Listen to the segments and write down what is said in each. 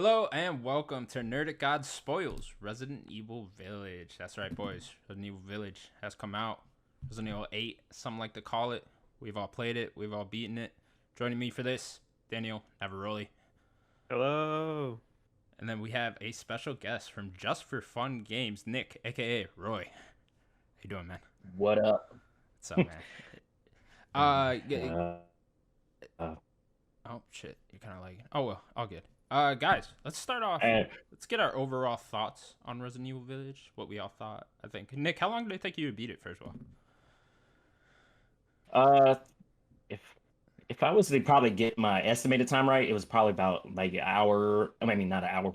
Hello and welcome to Nerdic God Spoils Resident Evil Village. That's right, boys. Resident Evil Village has come out. Resident Evil 8, some like to call it. We've all played it. We've all beaten it. Joining me for this, Daniel Navaroli. Hello. And then we have a special guest from Just for Fun Games, Nick, a.k.a. Roy. How you doing, man? What up? What's up, man? Oh, shit. You're kind of like... Oh, well. All good. Guys, let's start off. Let's get our overall thoughts on Resident Evil Village. What we all thought, I think. Nick, how long did it take you to beat it, first of all? If I was to probably get my estimated time right, it was probably about like an hour. I mean, not an hour.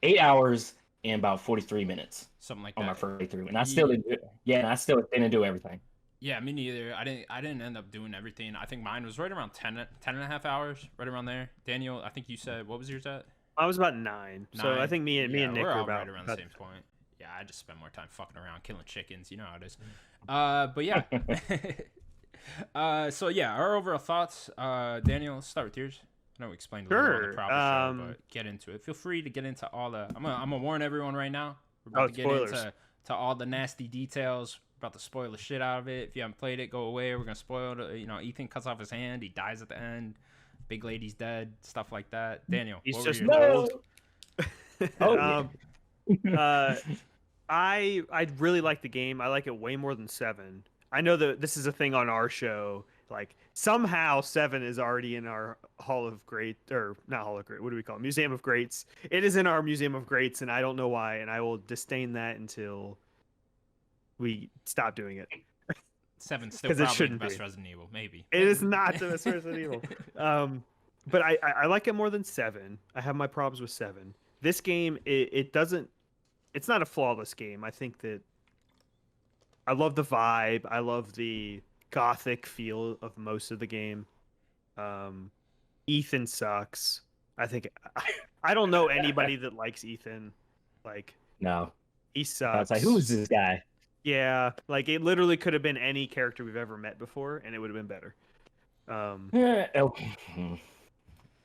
8 hours and about 43 minutes. Something like on that. My first playthrough, and I still didn't. Yeah, and I still didn't do everything. Yeah, me neither. I didn't end up doing everything. I think mine was right around 10 and a half hours, right around there. Daniel, I think you said, what was yours at? I was about 9. So I think me and Nick were were all about right around the same point. Yeah, I just spend more time fucking around, killing chickens. You know how it is. But yeah. So yeah, our overall thoughts. Daniel, let's start with yours. I know we explained a little on the proper show, but get into it. Feel free to get into all the... I'm gonna warn everyone right now. We're about to get into all the nasty details. About to spoil the shit out of it. If you haven't played it, go away. We're gonna spoil it. You know, Ethan cuts off his hand. He dies at the end. Big lady's dead. Stuff like that. Daniel, he's what just were old. I really like the game. I like it way more than 7. I know that this is a thing on our show. Like somehow 7 is already in our Hall of Great, or not Hall of Great. What do we call it? Museum of Greats. It is in our Museum of Greats, and I don't know why. And I will disdain that until we stop doing it. 7's still probably the best Resident Evil, maybe. It is not the best Resident Evil. But I like it more than 7. I have my problems with 7. This game, it's not a flawless game. I think that I love the vibe. I love the gothic feel of most of the game. Ethan sucks. I don't know anybody that likes Ethan. Like, no, he sucks. I was like, who's this guy? Yeah, like it literally could have been any character we've ever met before, and it would have been better. I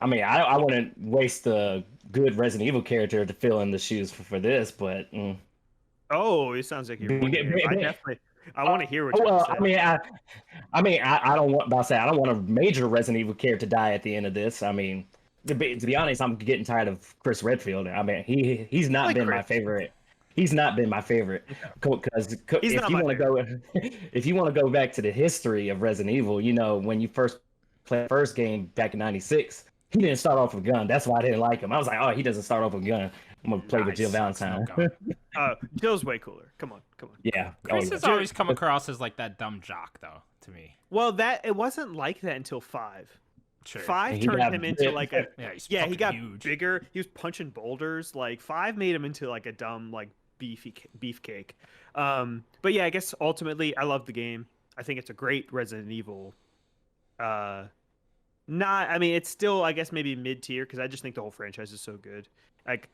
mean, I wouldn't waste a good Resident Evil character to fill in the shoes for this, but oh, it sounds like you're. I want to hear what you say. I don't want. About to say, I don't want a major Resident Evil character to die at the end of this. I mean, to be honest, I'm getting tired of Chris Redfield. I mean, he's not been my favorite. He's not been my favorite because if you want to go back to the history of Resident Evil, you know, when you first played the first game back in '96, he didn't start off with a gun. That's why I didn't like him. I was like, oh, he doesn't start off with a gun. I'm gonna play with Jill Valentine. Jill's way cooler. Come on. Yeah, Chris has always come across as like that dumb jock, though, to me. Well, it wasn't like that until 5. Sure. 5 turned him into like a he got huge. bigger. He was punching boulders. Like 5 made him into like a dumb like beefcake. But yeah, I guess ultimately I love the game. I think it's a great Resident Evil. It's still, I guess, maybe mid-tier because I just think the whole franchise is so good. Like,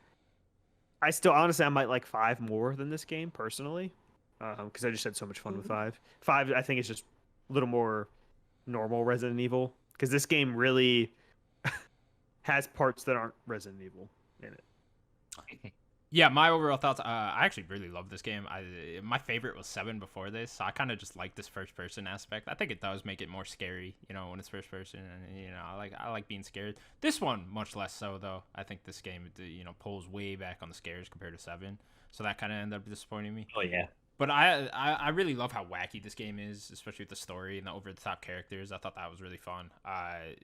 I still, honestly, I might like 5 more than this game, personally, because I just had so much fun with 5. 5, I think, is just a little more normal Resident Evil, because this game really has parts that aren't Resident Evil in it. Yeah, my overall thoughts. I actually really love this game. My favorite was 7 before this, so I kind of just like this first-person aspect. I think it does make it more scary, you know, when it's first-person, and you know, I like being scared. This one much less so, though. I think this game, you know, pulls way back on the scares compared to 7, so that kind of ended up disappointing me. Oh yeah. But I really love how wacky this game is, especially with the story and the over-the-top characters. I thought that was really fun. I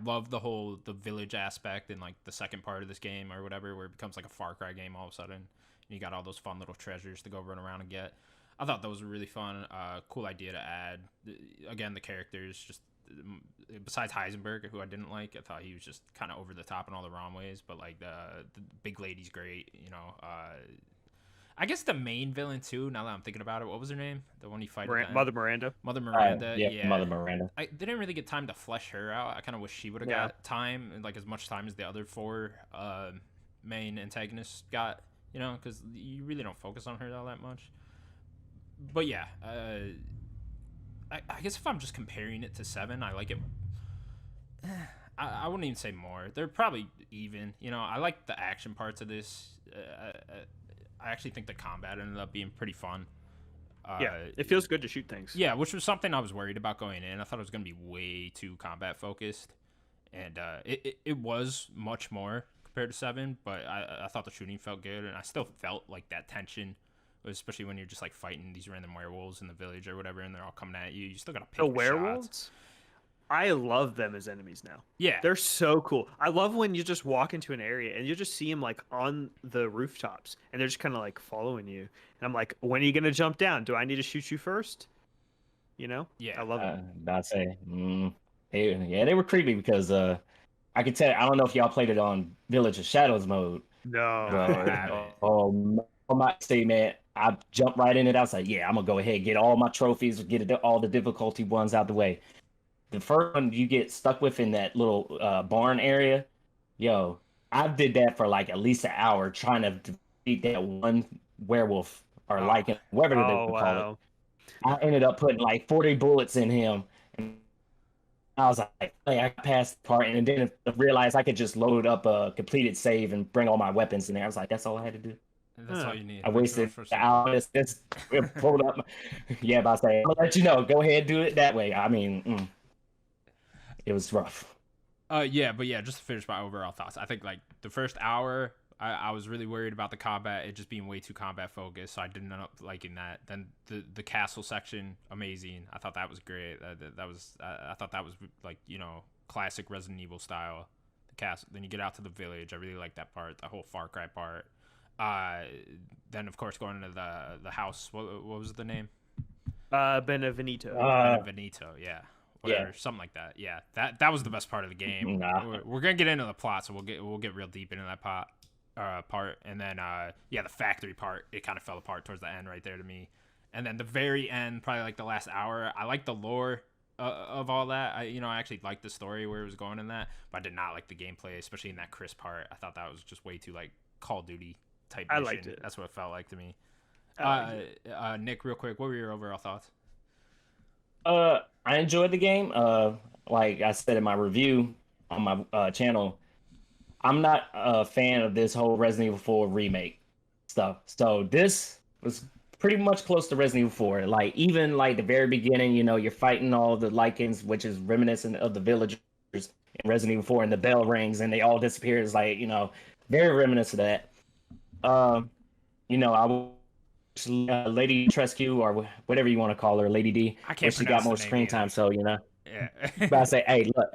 love the village aspect in like the second part of this game or whatever, where it becomes like a Far Cry game all of a sudden. And you got all those fun little treasures to go run around and get. I thought those were really fun. Cool idea to add. Again, the characters, just besides Heisenberg, who I didn't like, I thought he was just kind of over the top in all the wrong ways. But like the big lady's great, you know. I guess the main villain too. Now that I'm thinking about it, what was her name? The one you fight. Mother Miranda. Mother Miranda. Yeah, Mother Miranda. I didn't really get time to flesh her out. I kind of wish she would have got time, like as much time as the other 4 main antagonists got. You know, because you really don't focus on her all that much. But yeah, I guess if I'm just comparing it to 7, I like it. I wouldn't even say more. They're probably even. You know, I like the action parts of this. I actually think the combat ended up being pretty fun. Yeah, it feels good to shoot things. Yeah, which was something I was worried about going in. I thought it was going to be way too combat focused, and it was much more compared to 7. But I thought the shooting felt good, and I still felt like that tension, especially when you're just like fighting these random werewolves in the village or whatever, and they're all coming at you. You still gotta pick The your werewolves? shots. I love them as enemies now. Yeah, They're so cool. I love when you just walk into an area and you just see them like on the rooftops and they're just kind of like following you. And I'm like, when are you going to jump down? Do I need to shoot you first? You know? yeah. I love it. I'd say, they were creepy because I could tell. I don't know if y'all played it on Village of Shadows mode. No. But, I might say, man, I jumped right in it. I was like, yeah, I'm gonna go ahead and get all my trophies, all the difficulty ones out the way. The first one you get stuck with in that little barn area, yo, I did that for like at least an hour trying to defeat that one werewolf or like whatever they call it. I ended up putting like 40 bullets in him, and I was like, hey, I passed the part, and then I realized I could just load up a completed save and bring all my weapons in there. I was like, that's all I had to do. That's all you need. I wasted hours. This pulled up. Yeah, but I say, I'll let you know. Go ahead, do it that way. I mean. It was rough. Yeah, just to finish my overall thoughts, I think like the first hour, I was really worried about the combat, it just being way too combat focused, so I didn't end up liking that. Then the castle section, amazing. I thought that was great. I thought that was like, you know, classic Resident Evil style. The castle. Then you get out to the village. I really like that part. The whole Far Cry part. Then of course going into the house. What was the name? Benevenito. Benevenito. Yeah. Whatever, yeah, something like that. Yeah, that was the best part of the game. Nah. We're gonna get into the plot, so we'll get real deep into that part, and then the factory part, it kind of fell apart towards the end right there to me, and then the very end, probably like the last hour, I like the lore of all that. I actually liked the story where it was going in that, but I did not like the gameplay, especially in that Chris part. I thought that was just way too like Call of Duty type mission. I liked it. That's what it felt like to me. Nick, real quick, what were your overall thoughts? I enjoyed the game. Like I said in my review on my channel, I'm not a fan of this whole Resident Evil 4 remake stuff. So this was pretty much close to Resident Evil 4. Like even like the very beginning, you're fighting all the Lycans, which is reminiscent of the villagers in Resident Evil 4, and the bell rings and they all disappear. It's like, very reminiscent of that. I Lady Trescu, or whatever you want to call her, Lady D. I can't. She got more screen time, so Yeah. But I say, hey, look,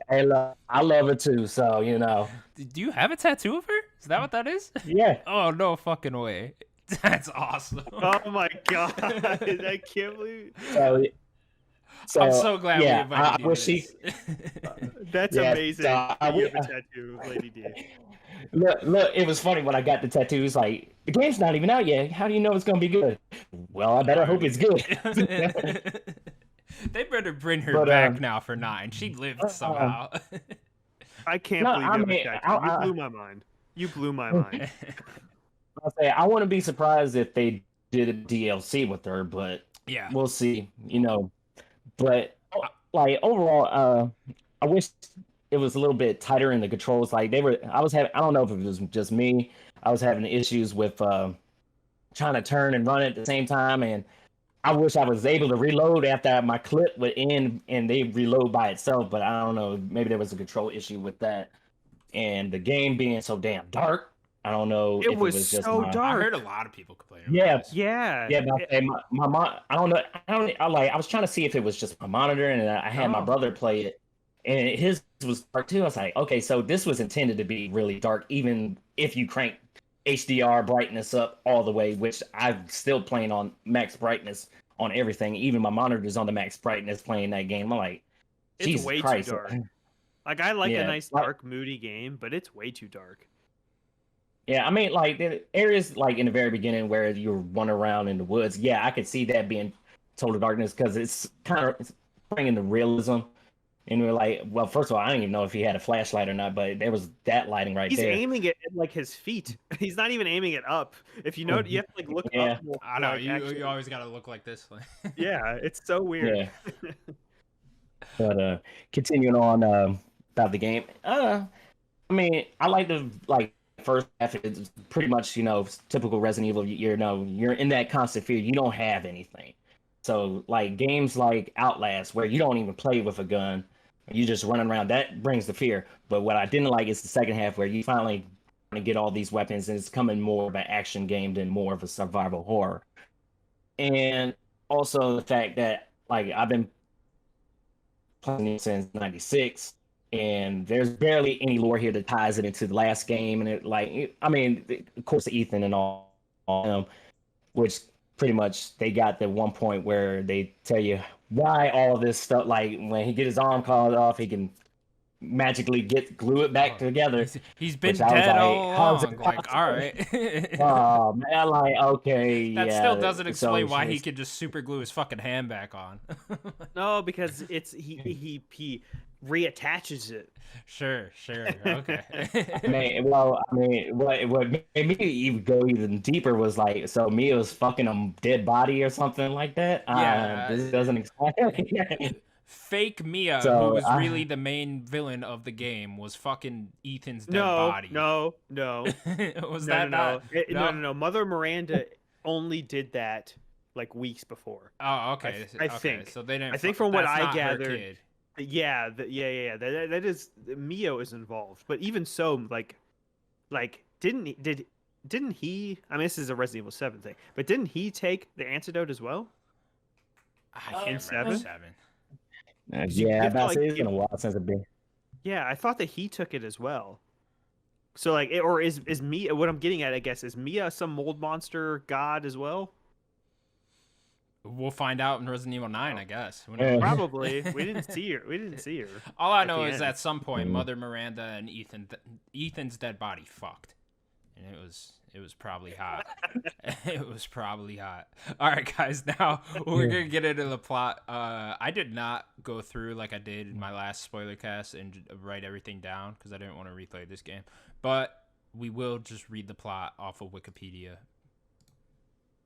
I love her too, so Do you have a tattoo of her? Is that what that is? Yeah. Oh no fucking way! That's awesome. Oh my god! I can't believe. So I'm so glad we invited you to this. That's amazing. You have a tattoo of Lady D. Look, it was funny when I got the tattoo. It's like, the game's not even out yet. How do you know it's going to be good? Well, I better hope it's good. They better bring her back now for 9. She lived somehow. I can't believe you have a tattoo. You blew my mind. You blew my mind. I wouldn't be surprised if they did a DLC with her, but yeah, we'll see. But like overall, I wish it was a little bit tighter in the controls. Like I don't know if it was just me. I was having issues with trying to turn and run at the same time, and I wish I was able to reload after my clip would end and they reload by itself. But I don't know. Maybe there was a control issue with that, and the game being so damn dark. I don't know. It was just so dark. I heard a lot of people complaining. Yeah, yeah. But my mom. I don't know. I was trying to see if it was just my monitor, and I had my brother play it, and his was dark too. I was like, okay, so this was intended to be really dark, even if you crank HDR brightness up all the way, which I'm still playing on max brightness on everything. Even my monitor's on the max brightness playing that game. I'm like, it's way Christ. too dark. Like I like a nice dark, moody game, but it's way too dark. Yeah, I mean, like the areas like in the very beginning where you're wandering around in the woods. Yeah, I could see that being total darkness because it's kind of bringing the realism. And we're like, well, first of all, I don't even know if he had a flashlight or not, but there was that lighting right there. He's aiming it at like his feet. He's not even aiming it up. If you know, you have to like look up. More, I know you always got to look like this. Yeah, it's so weird. Yeah. But continuing on, about the game. I mean, I like the first half. It's pretty much typical Resident Evil. You're in that constant fear. You don't have anything. So like games like Outlast, where you don't even play with a gun, you just running around. That brings the fear. But what I didn't like is the second half, where you finally get all these weapons, and it's coming more of an action game than more of a survival horror. And also the fact that like I've been playing since '96, and there's barely any lore here that ties it into the last game. And I mean, of course, Ethan and all, which pretty much they got the one point where they tell you why all this stuff. Like when he get his arm called off, he can magically glue it back together. He's been dead all along. Like, all right. Oh man, like okay, that yeah. still doesn't explain so why he could just super glue his fucking hand back on. No, because he reattaches it. Sure, okay. I mean, what made me even go even deeper was like, so Mia's fucking a dead body or something like that. Yeah, this doesn't explain. Fake Mia, who was really the main villain of the game, was fucking Ethan's dead body. No. Was No. Mother Miranda only did that like weeks before. Oh, okay. I think. So they didn't. I think from what I gathered. Kid. Yeah. That is Mio is involved, but even so, like, didn't he? I mean, this is a Resident Evil 7 thing, but didn't he take the antidote as well? I can't remember 7. Yeah, it's been a while since I've been. Yeah, I thought that he took it as well. So like, or is Mia? What I'm getting at, I guess, is Mia some mold monster god as well? We'll find out in Resident Evil 9, I guess. Probably. We didn't see her. All I know is at some point, Mother Miranda and Ethan's dead body fucked, and it was probably hot. It was probably hot. All right, guys. Now we're gonna get into the plot. I did not go through like I did in my last spoiler cast and write everything down because I didn't want to replay this game. But we will just read the plot off of Wikipedia.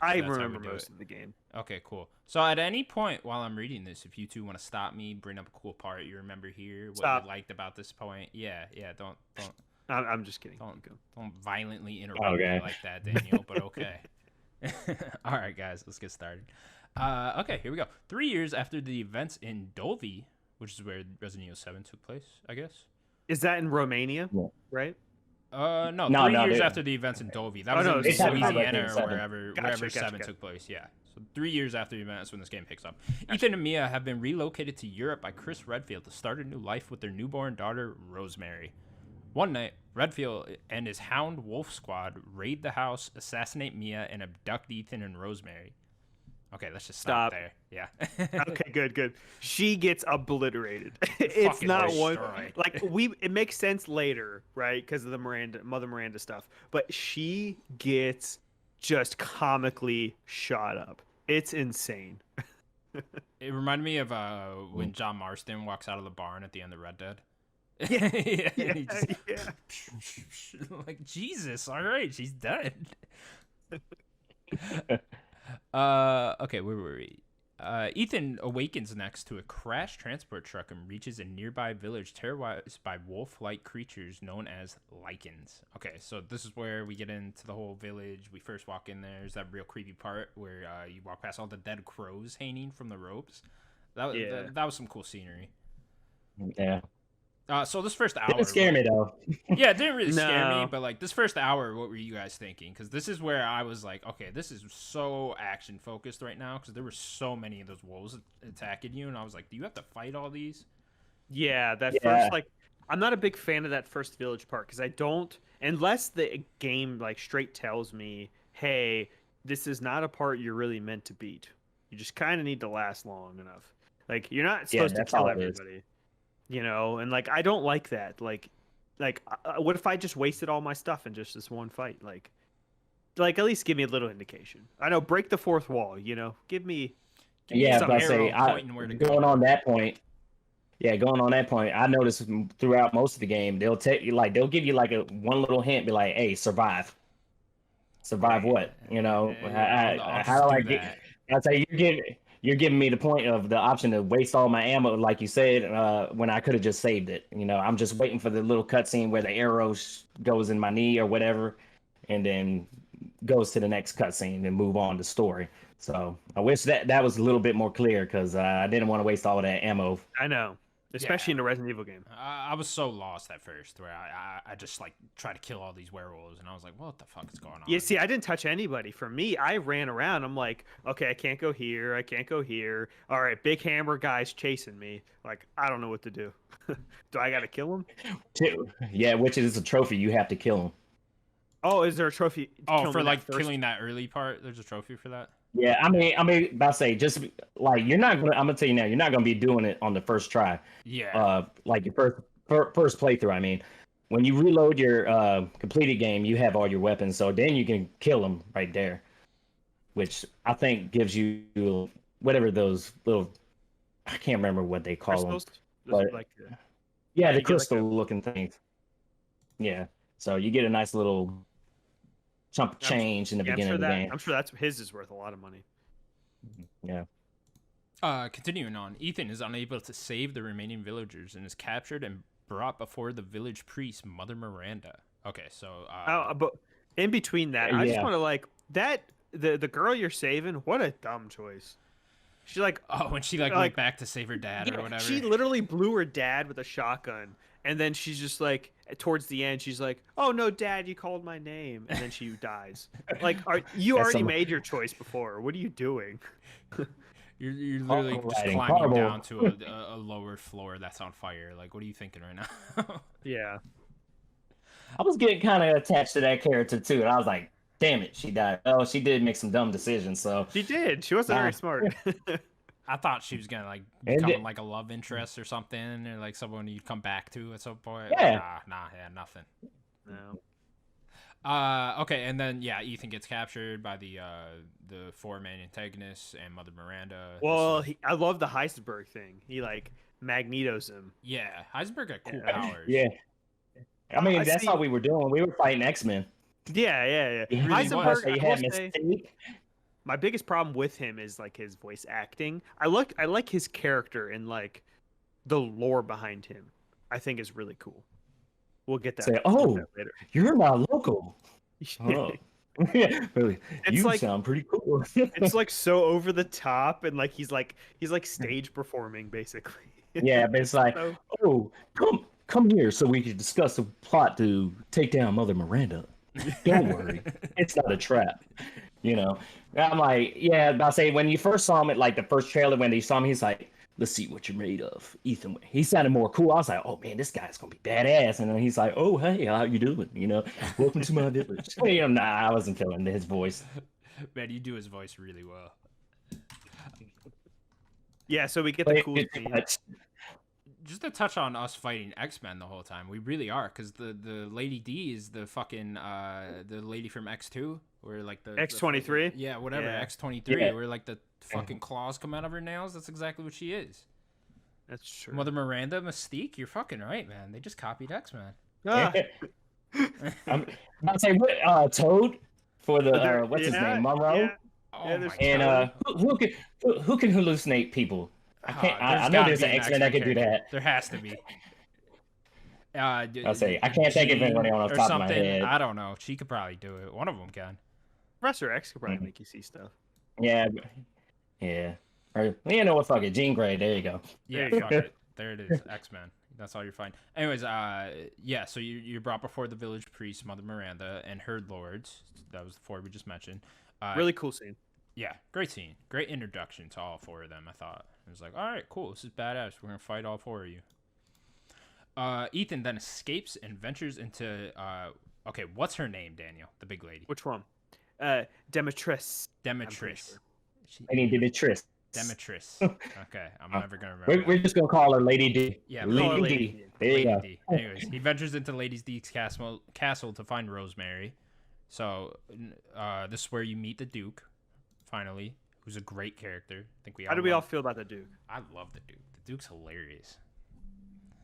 I remember most of the game. Okay, cool. So at any point while I'm reading this, if you two want to stop me, bring up a cool part you remember here, what you liked about this point. Yeah. Don't. I'm just kidding. Don't violently interrupt me like that, Daniel. But okay. All right, guys, let's get started. Okay, here we go. 3 years after the events in Dolvi, which is where Resident Evil 7 took place, I guess. Is that in Romania? Yeah. Right? No, 3 years after the events in Dolvi. That was in Louisiana or wherever 7 took place. Yeah. So 3 years after the events when this game picks up. Ethan and Mia have been relocated to Europe by Chris Redfield to start a new life with their newborn daughter, Rosemary. One night, Redfield and his Hound Wolf squad raid the house, assassinate Mia, and abduct Ethan and Rosemary. Okay, let's just stop there. Yeah. Okay, good. She gets obliterated. It's not one like it makes sense later, right? Because of the Mother Miranda stuff. But she gets just comically shot up. It's insane. It reminded me of when John Marston walks out of the barn at the end of Red Dead. Yeah. Like, Jesus, all right, she's dead. Okay, where were we? Ethan awakens next to a crashed transport truck and reaches a nearby village terrorized by wolf-like creatures known as lichens. Okay, so this is where we get into the whole village. We first walk in there. There's that real creepy part where you walk past all the dead crows hanging from the ropes. That was some cool scenery. Yeah. So this first hour didn't scare me though. Yeah, it didn't really scare me, but like this first hour, what were you guys thinking? Because this is where I was like, okay, this is so action focused right now because there were so many of those wolves attacking you, and I was like, do you have to fight all these? Yeah, first, like, I'm not a big fan of that first village part because I don't, unless the game like straight tells me, hey, this is not a part you're really meant to beat. You just kind of need to last long enough. Like, you're not supposed to kill everybody. You know, and like I don't like that. Like, what if I just wasted all my stuff in just this one fight? Like at least give me a little indication. I know, break the fourth wall. You know, give me some arrow pointing where to go. Going on that point, I noticed throughout most of the game they'll give you like one little hint, be like, "Hey, survive what?" You know, how do I get? I'll say you're giving me the point of the option to waste all my ammo, like you said, when I could have just saved it. I'm just waiting for the little cutscene where the arrow goes in my knee or whatever, and then goes to the next cutscene and move on to story. So I wish that was a little bit more clear because I didn't want to waste all of that ammo. I know. Especially in a Resident Evil game. I was so lost at first, where I just like try to kill all these werewolves, and I was like, "What the fuck is going on?" Yeah, see, I didn't touch anybody. For me, I ran around. I'm like, okay, I can't go here. I can't go here. All right, big hammer guy's chasing me. Like, I don't know what to do. Do I gotta kill him? Yeah, which is a trophy. You have to kill him. Oh, is there a trophy? Oh, for like killing that early part, there's a trophy for that. Yeah, I mean, about to say, just like you're not gonna. I'm gonna tell you now, you're not gonna be doing it on the first try. Yeah. Like your first playthrough. I mean, when you reload your completed game, you have all your weapons, so then you can kill them right there, which I think gives you whatever those little. I can't remember what they call them. But, like, yeah, the crystal-looking things. Yeah, so you get a nice little chunk of change in the beginning of the game. I'm sure that's his is worth a lot of money. Yeah. Continuing on, Ethan is unable to save the remaining villagers and is captured and brought before the village priest, Mother Miranda. Okay, so but in between that, I just want to like that the girl you're saving. What a dumb choice. She like when she like went back to save her dad or whatever. She literally blew her dad with a shotgun. And then she's just like, towards the end, she's like, "Oh no, Dad, you called my name," and then she dies. Like, you already made your choice before. What are you doing? You're literally just climbing down to a lower floor that's on fire. Like, what are you thinking right now? Yeah. I was getting kind of attached to that character too, and I was like, "Damn it, she died." Oh, she did make some dumb decisions. So she did. She wasn't very smart. I thought she was gonna like become like a love interest or something, or like someone you'd come back to at some point. Yeah. Yeah, nothing. No. Okay, and then Ethan gets captured by the four main antagonists and Mother Miranda. Well, I love the Heisenberg thing. He like magnetos him. Yeah, Heisenberg got cool powers. Yeah. I mean, that's how we were doing. We were fighting X-Men. Yeah. Really Heisenberg. My biggest problem with him is like his voice acting. I like his character and like the lore behind him. I think is really cool. We'll get that. Later. You're not local. Oh. Yeah, really. You sound pretty cool. It's like so over the top, and like he's like stage performing basically. Yeah, but it's like, come here so we can discuss the plot to take down Mother Miranda. Don't worry, it's not a trap. I'm like, I say when you first saw him at like the first trailer when they saw him, he's like, "Let's see what you're made of, Ethan." He sounded more cool. I was like, "Oh man, this guy's gonna be badass." And then he's like, "Oh hey, how you doing? Welcome to my village." Nah, I wasn't feeling his voice. Man, you do his voice really well. Yeah, so we get the cool scene. Just to touch on us fighting X-Men the whole time, we really are, because the Lady D is the fucking the lady from X2, where like the X-23. X-23, where like the fucking claws come out of her nails. That's exactly what she is. That's true. Mother Miranda, Mystique, you're fucking right, man. They just copied X-Men. I'm about to say Toad for the what's his name, Monroe. Yeah. Oh my and who can hallucinate people? I know there's an X-Men that can do that. There has to be. I'll say I can't think of anyone on the top of my head. I don't know. She could probably do it. One of them can. Professor X could probably make you see stuff. Yeah. Or what? Fuck it, Jean Grey. There you go. Yeah, fuck it. There it is. X-Men. That's all you're finding. Anyways, so you're brought before the village priest, Mother Miranda, and her lords. That was the four we just mentioned. Really cool scene. Yeah, great scene. Great introduction to all four of them, I thought. It was like, all right, cool. This is badass. We're going to fight all four of you. Ethan then escapes and ventures into... okay, what's her name, Daniel? The big lady. Which one? Demetrius. Demetrius. Demetrius. Demetrius. Okay, I'm never going to remember. We're just going to call her Lady D. Yeah, Lady D. There you go. D. Anyways, he ventures into Lady D's castle to find Rosemary. So, this is where you meet the Duke, finally, who's a great character. I think How do we all feel about the Duke? I love the Duke. The Duke's hilarious.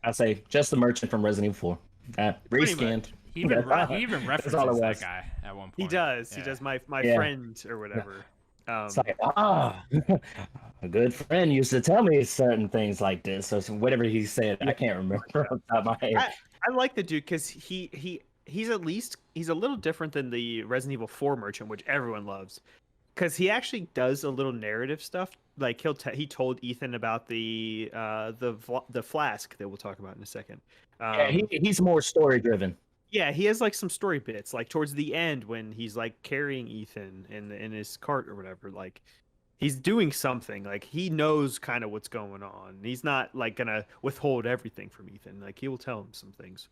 I say just the merchant from Resident Evil 4. Reskinned. He even references that guy at one point. He does. Yeah. He does. My friend or whatever. It's like, a good friend used to tell me certain things like this. So whatever he said, I can't remember off the top of my head. I like the dude because he's at least he's a little different than the Resident Evil 4 merchant, which everyone loves. Because he actually does a little narrative stuff. Like he told Ethan about the flask that we'll talk about in a second. Yeah, he's more story driven. Yeah, he has like some story bits, like towards the end when he's like carrying Ethan in his cart or whatever. Like he's doing something. Like he knows kind of what's going on. He's not like gonna withhold everything from Ethan. Like he will tell him some things.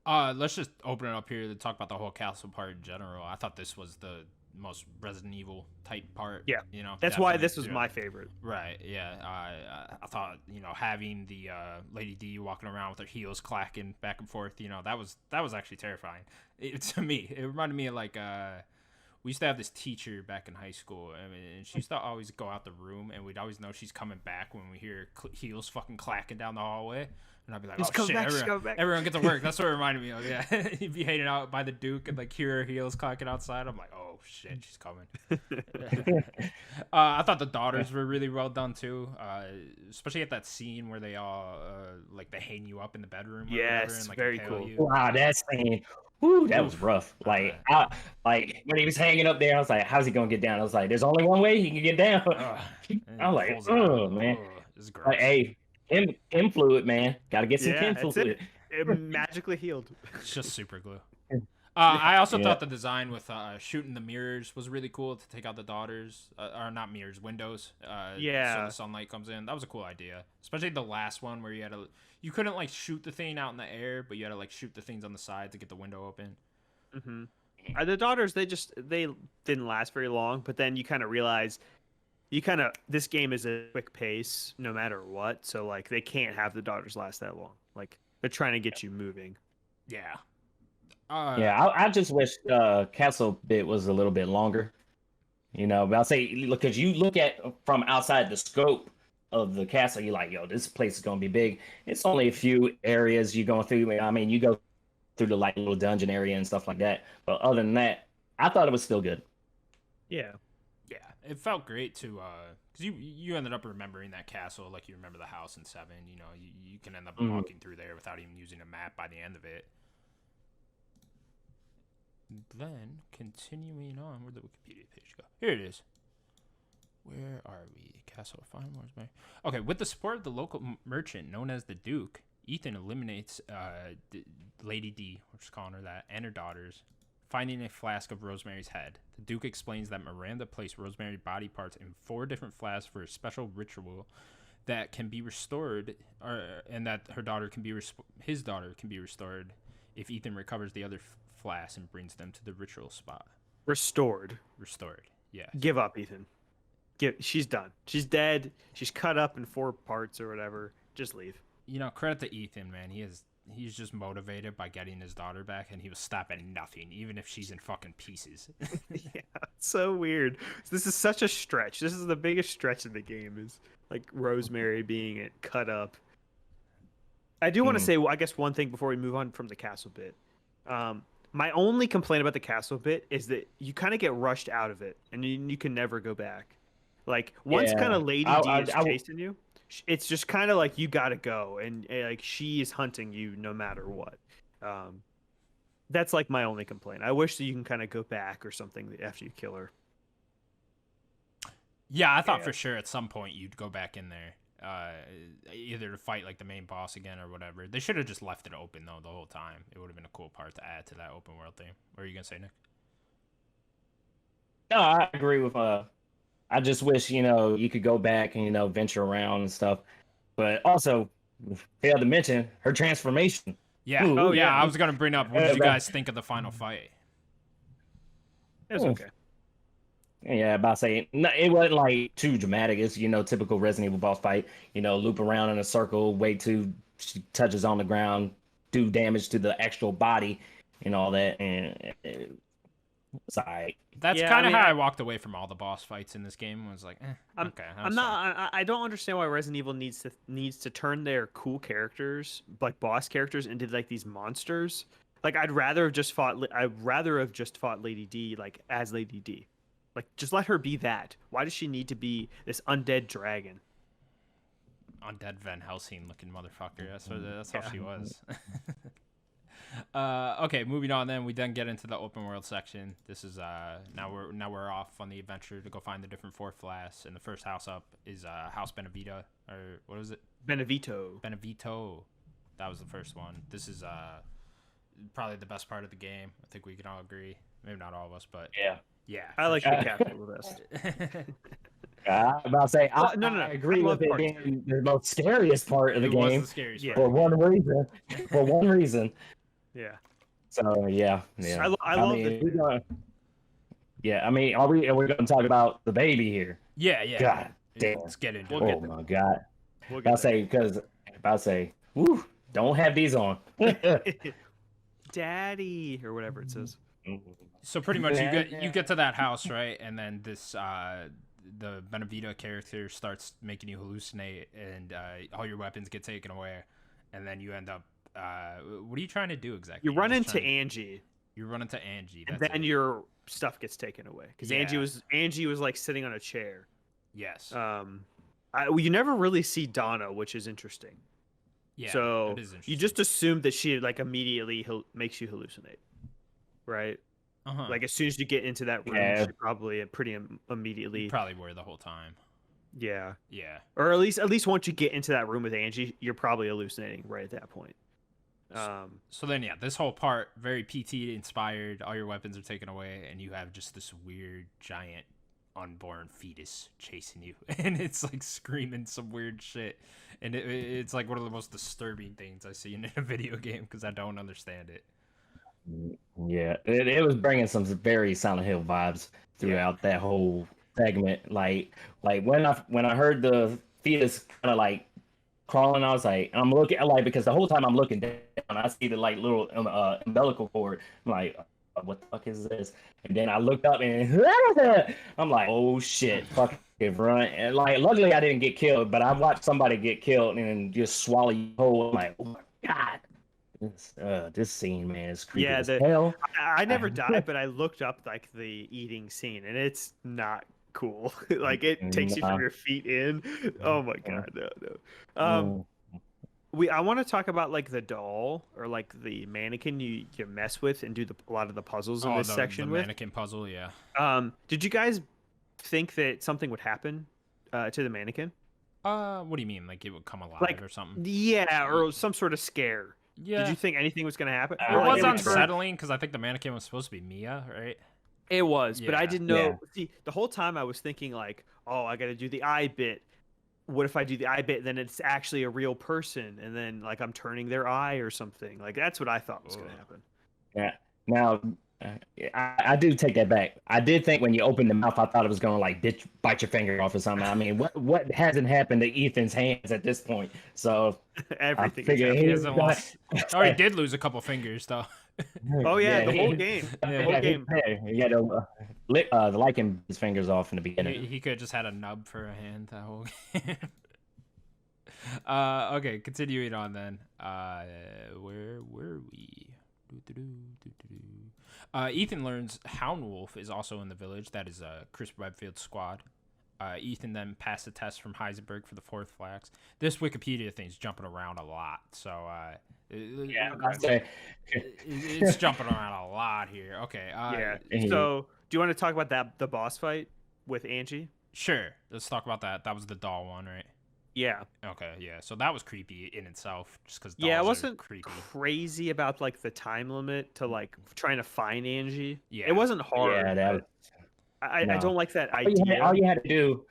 Let's just open it up here to talk about the whole castle part in general. I thought this was the most Resident Evil type part. Yeah, you know, that's why this was my favorite. Right. Yeah. I thought, you know, having the Lady D walking around with her heels clacking back and forth, you know, that was actually terrifying. To me, it reminded me of like we used to have this teacher back in high school, and she used to always go out the room, and we'd always know she's coming back when we hear heels fucking clacking down the hallway. And I'd be like, oh shit, everyone get to work. That's what it reminded me of. Yeah, you'd be hanging out by the Duke and like hear her heels clacking outside. I'm like, oh shit, she's coming. I thought the daughters were really well done too, especially at that scene where they all like they hang you up in the bedroom. Yes, and, like, very cool. You. Wow, that scene. Woo, that was rough. Like, like when he was hanging up there, I was like, "How's he gonna get down?" I was like, "There's only one way he can get down." I'm like, "Oh man, it's gross." Like, hey, Chem fluid, man. Got to get some Chem fluid. It magically healed. It's just super glue. I also thought the design with shooting the mirrors was really cool to take out the daughters, or not mirrors, windows. So the sunlight comes in. That was a cool idea, especially the last one where you couldn't like shoot the thing out in the air, but you had to like shoot the things on the side to get the window open. Mm-hmm. The daughters, they didn't last very long, but then you kind of realize this game is a quick pace no matter what, so like they can't have the daughters last that long. Like they're trying to get you moving. Yeah. I just wish castle bit was a little bit longer. You know, but I'll say, look, because you look at from outside the scope of the castle, you're like, yo, this place is gonna be big. It's only a few areas you're going through. I mean, you go through the like little dungeon area and stuff like that. But other than that, I thought it was still good. Yeah, it felt great to because you ended up remembering that castle like you remember the house in 7. You know, you can end up walking through there without even using a map by the end of it. Then, continuing on, where'd the Wikipedia page go? Here it is. Where are we? Castle of Fine Rosemary. Okay, with the support of the local merchant known as the Duke, Ethan eliminates Lady D, we're just calling her that, and her daughters, finding a flask of Rosemary's head. The Duke explains that Miranda placed Rosemary's body parts in 4 different flasks for a special ritual that can be restored, and that his daughter can be restored if Ethan recovers the other flasks and brings them to the ritual spot. Restored, yeah. Give up, Ethan. She's done. She's dead. She's cut up in 4 parts or whatever. Just leave. You know, credit to Ethan, man. He's just motivated by getting his daughter back, and he was stopped at nothing, even if she's in fucking pieces. Yeah, it's so weird. This is such a stretch. This is the biggest stretch in the game, is like Rosemary being cut up. I do want to say, I guess, one thing before we move on from the castle bit. My only complaint about the castle bit is that you kind of get rushed out of it, and you can never go back. Like, once kind of Lady D is chasing you, it's just kind of like you gotta go, and like she is hunting you no matter what. That's like my only complaint. I wish that you can kind of go back or something after you kill her. Yeah, I thought for sure at some point you'd go back in there, either to fight like the main boss again or whatever. They should have just left it open though the whole time. It would have been a cool part to add to that open world thing. What are you gonna say, Nick? No, I agree with I just wish, you know, you could go back and, you know, venture around and stuff. But also, failed to mention her transformation. Yeah. Ooh, yeah. I was going to bring up, what did you guys think of the final fight? It was okay. Yeah, about to say, no, it wasn't like too dramatic. It's, you know, typical Resident Evil boss fight. You know, loop around in a circle, wait till she touches on the ground, do damage to the actual body and all that. And it's all right. That's kind of how I walked away from all the boss fights in this game. Was like, okay. I don't understand why Resident Evil needs to turn their cool characters, like boss characters, into like these monsters. Like I'd rather have just fought Lady D like as Lady D. Like, just let her be that. Why does she need to be this undead dragon? Undead Van Helsing looking motherfucker. That's how Yeah. she was. Okay, moving on. Then we then get into the open world section. This is now we're off on the adventure to go find the different fourth flasks. And the first house up is House Benevita, or what was it? Benevito. Benevito. That was the first one. This is probably the best part of the game. I think we can all agree. Maybe not all of us, but yeah. I like the capital best. I'm about to say, No. I agree I love with it part being the most scariest part of the It was game the scariest Yeah. part. for one reason. For one reason. Yeah. So yeah. I love mean, it. we're gonna- Yeah, I mean, are we going to talk about the baby here? Yeah. God damn. Let's get into We'll it. get Oh there. my god. We'll I'll get say because I'll say, woo, don't have these on. there. Daddy or whatever it says. So pretty much you get to that house, right? And then this the Benevita character starts making you hallucinate, and all your weapons get taken away, and then you end up what are you trying to do exactly? You run You're into just trying Angie, you run into Angie. and That's then it. your stuff gets taken away because Yeah. Angie was like sitting on a chair. Yes. You never really see Donna, which is interesting. Yeah. So it is you interesting. just assume that she like immediately makes you hallucinate, right? uh-huh. Like as soon as you get into that room, Yeah. she probably pretty you immediately. probably were the whole time. Yeah, Yeah. or at least once you get into that room with Angie, you're probably hallucinating right at that point. So then, yeah, this whole part very PT inspired. All your weapons are taken away, and you have just this weird giant unborn fetus chasing you, and it's like screaming some weird shit, and it's like one of the most disturbing things I've seen in a video game because I don't understand it. Yeah, it was bringing some very Silent Hill vibes throughout that whole segment. Like when I heard the fetus kind of like crawling, I was like, I'm looking like because the whole time I'm looking down, I see the like little umbilical cord. I'm like, what the fuck is this? And then I looked up and I'm like, oh shit, fucking run! And like, luckily I didn't get killed, but I watched somebody get killed and just swallow you whole. I'm like, oh my god. This scene, man, is creepy Yeah, as hell. I never died, but I looked up like the eating scene, and it's not cool. Like it takes you from your feet in. Oh my god, no. I want to talk about like the doll or like the mannequin you mess with and do a lot of the puzzles in this section the with. mannequin puzzle, yeah. Did you guys think that something would happen to the mannequin? What do you mean? Like it would come alive Like or something? Yeah, or some sort of scare. Yeah. Did you think anything was going to happen? It Or, like, was it would turn- unsettling because I think the mannequin was supposed to be Mia, right? It was, but I Yeah. didn't know. Yeah. See, the whole time I was thinking like, oh, I got to do the eye bit. What if I do the eye bit, then it's actually a real person, and then like I'm turning their eye or something? Like that's what I thought was going to happen. Yeah. Now, I do take that back. I did think when you opened the mouth, I thought it was going to like bite your finger off or something. I mean, what hasn't happened to Ethan's hands at this point? So Everything. figured is He he happening. hasn't lost. Oh, he did lose a couple fingers though. Oh yeah, the whole he- game. Yeah. The whole game. He had to lick the licking his fingers off in the beginning. He could have just had a nub for a hand that whole game. Okay, continuing on then. Where were we? Ethan learns Hound Wolf is also in the village. That is Chris Redfield's squad. Ethan then passed the test from Heisenberg for the fourth flax. This Wikipedia thing's jumping around a lot, so Yeah, I'd say. it's jumping around a lot here. Okay, Yeah. he- So, do you want to talk about the boss fight with Angie? sure. Let's talk about that. That was the doll one, right? Yeah. Okay, yeah. So that was creepy in itself, just because Yeah, I dolls are wasn't creepy. crazy about like the time limit to like trying to find Angie. Yeah. It wasn't hard. Yeah, that was, but I no. don't like that all you, had, idea. all you had to do.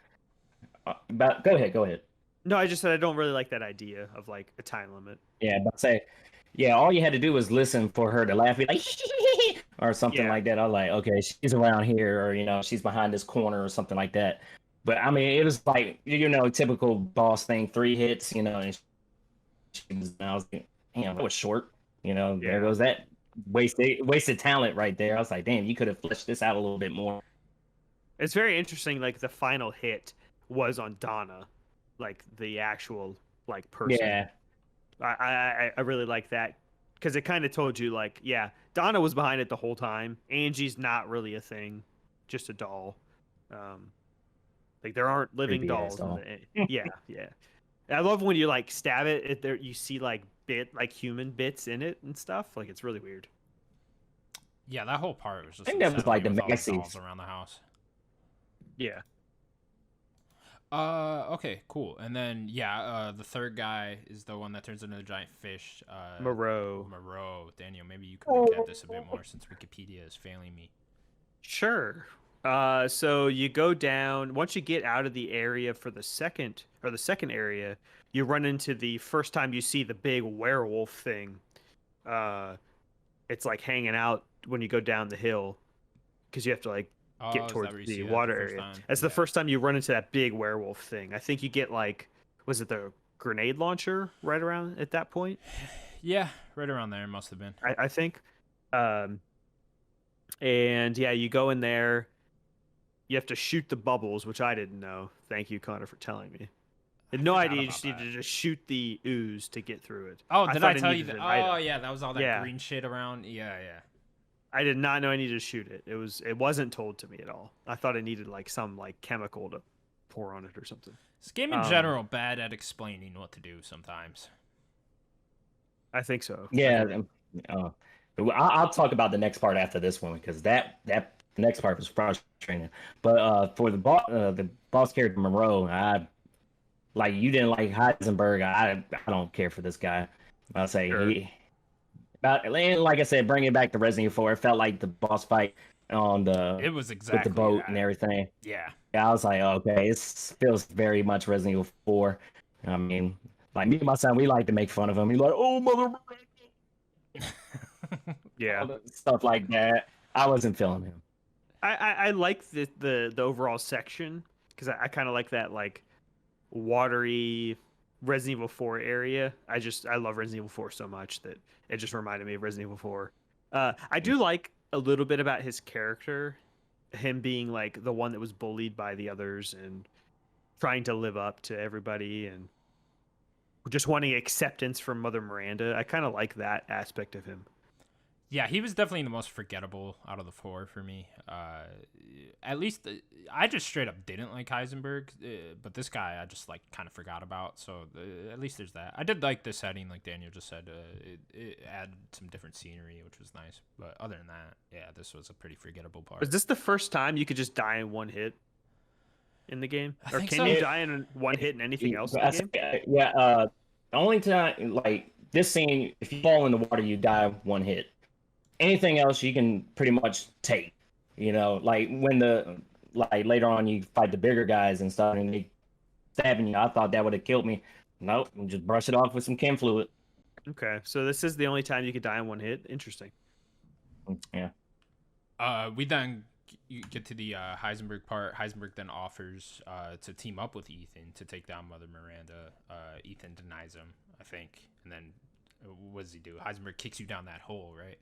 Go ahead. No, I just said I don't really like that idea of like a time limit. Yeah, but say, yeah, all you had to do was listen for her to laugh, be like, or something Yeah. like that. I was like, okay, she's around here, or she's behind this corner, or something like that. But I mean, it was like, typical boss thing, 3 hits, and I was like, damn, that was short. Yeah. There goes that wasted talent right there. I was like, damn, you could have fleshed this out a little bit more. It's very interesting. Like the final hit was on Donna, like the actual like person. Yeah, I really like that because it kind of told you like, yeah, Donna was behind it the whole time. Angie's not really a thing, just a doll. Like there aren't living Creepy ass dolls in doll. yeah, yeah. I love when you like stab it, there you see like human bits in it and stuff. Like it's really weird. Yeah, that whole part was I just think that was like unsettling the with all the Maxi. dolls around the house. Yeah. Okay, cool. And then the third guy is the one that turns into a giant fish. Moreau. Moreau. Daniel, maybe you can recap this a bit more since Wikipedia is failing me. Sure. So you go down once you get out of the area for the second area, you run into the first time you see the big werewolf thing. It's like hanging out when you go down the hill because you have to like get Oh, is that towards where you the see that water the first area. time? That's the Yeah. first time you run into that big werewolf thing. I think you get like, was it the grenade launcher right around at that point? Yeah, right around there must have been. I think. Um, and yeah, you go in there. You have to shoot the bubbles, which I didn't know. Thank you, Connor, for telling me. I had no forgot idea you about just needed that. to just shoot the ooze to get through it. Oh, did I thought it tell you needed that? an item. Oh, yeah, that was all that Yeah. green shit around. Yeah, yeah. I did not know I needed to shoot it. It wasn't told to me at all. I thought it needed like some like chemical to pour on it or something. This game in general bad at explaining what to do sometimes. I think so. Yeah. I'll talk about the next part after this one because that next part was frustrating. But for the boss character Monroe, you didn't like Heisenberg. I don't care for this guy. I'll say Sure. and like I said, bringing it back to Resident Evil 4, it felt like the boss fight on It was exactly with the boat that. and everything. Yeah. Yeah, I was like, okay, it feels very much Resident Evil 4. I mean, like me and my son, we like to make fun of him. He's like, oh mother, Yeah. stuff like that. I wasn't feeling him. I like the overall section because I kind of like that like watery Resident Evil 4 area. I love Resident Evil 4 so much that it just reminded me of Resident Evil 4. I do like a little bit about his character, him being like the one that was bullied by the others and trying to live up to everybody and just wanting acceptance from Mother Miranda. I kind of like that aspect of him. Yeah, he was definitely the most forgettable out of the four for me. At least I just straight up didn't like Heisenberg, but this guy I just like kind of forgot about. So at least there's that. I did like the setting, like Daniel just said. It added some different scenery, which was nice. But other than that, yeah, this was a pretty forgettable part. Was this the first time you could just die in one hit in the game, I or think can so. you die in one hit in anything else in the game? Yeah, the only time, like this scene, if you fall in the water, you die one hit. Anything else you can pretty much take. You know, like when later on you fight the bigger guys and stuff and they stabbing you, I thought that would have killed me. Nope, just brush it off with some chem fluid. Okay, so this is the only time you could die in one hit. Interesting. Yeah. We then get to the Heisenberg part. Heisenberg then offers to team up with Ethan to take down Mother Miranda. Ethan denies him, I think, and then what does he do? Heisenberg kicks you down that hole, right?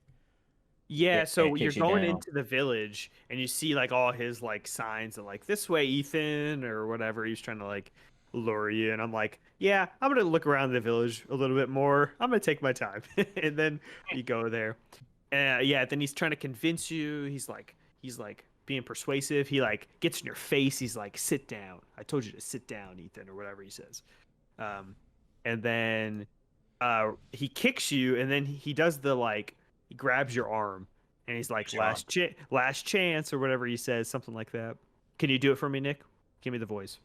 Yeah, so it you're kicks you going down. into the village and you see like all his like signs of like this way, Ethan, or whatever. He's trying to like lure you, and I'm like, yeah, I'm gonna look around the village a little bit more. I'm gonna take my time, and then you go there. Yeah, then he's trying to convince you. He's like being persuasive. He like gets in your face. He's like, sit down. I told you to sit down, Ethan, or whatever he says. And then he kicks you, and then he does the like. He grabs your arm and he's like, last chance, or whatever he says, something like that. Can you do it for me, Nick? Give me the voice.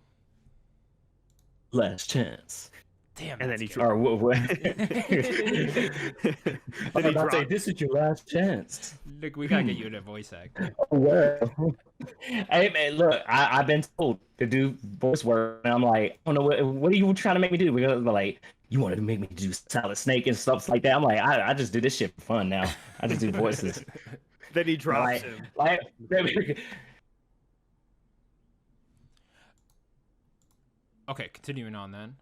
Last chance. Damn. And then he Or what? then he drops. This is your last chance. Look, we gotta get you a voice actor. Oh, well. Hey man, look, I've been told to do voice work, and I'm like, I don't know what are you trying to make me do? Because like, you wanted to make me do Solid Snake and stuff like that. I'm like, I just do this shit for fun now. I just do voices. Then he drops him. Okay, continuing on then.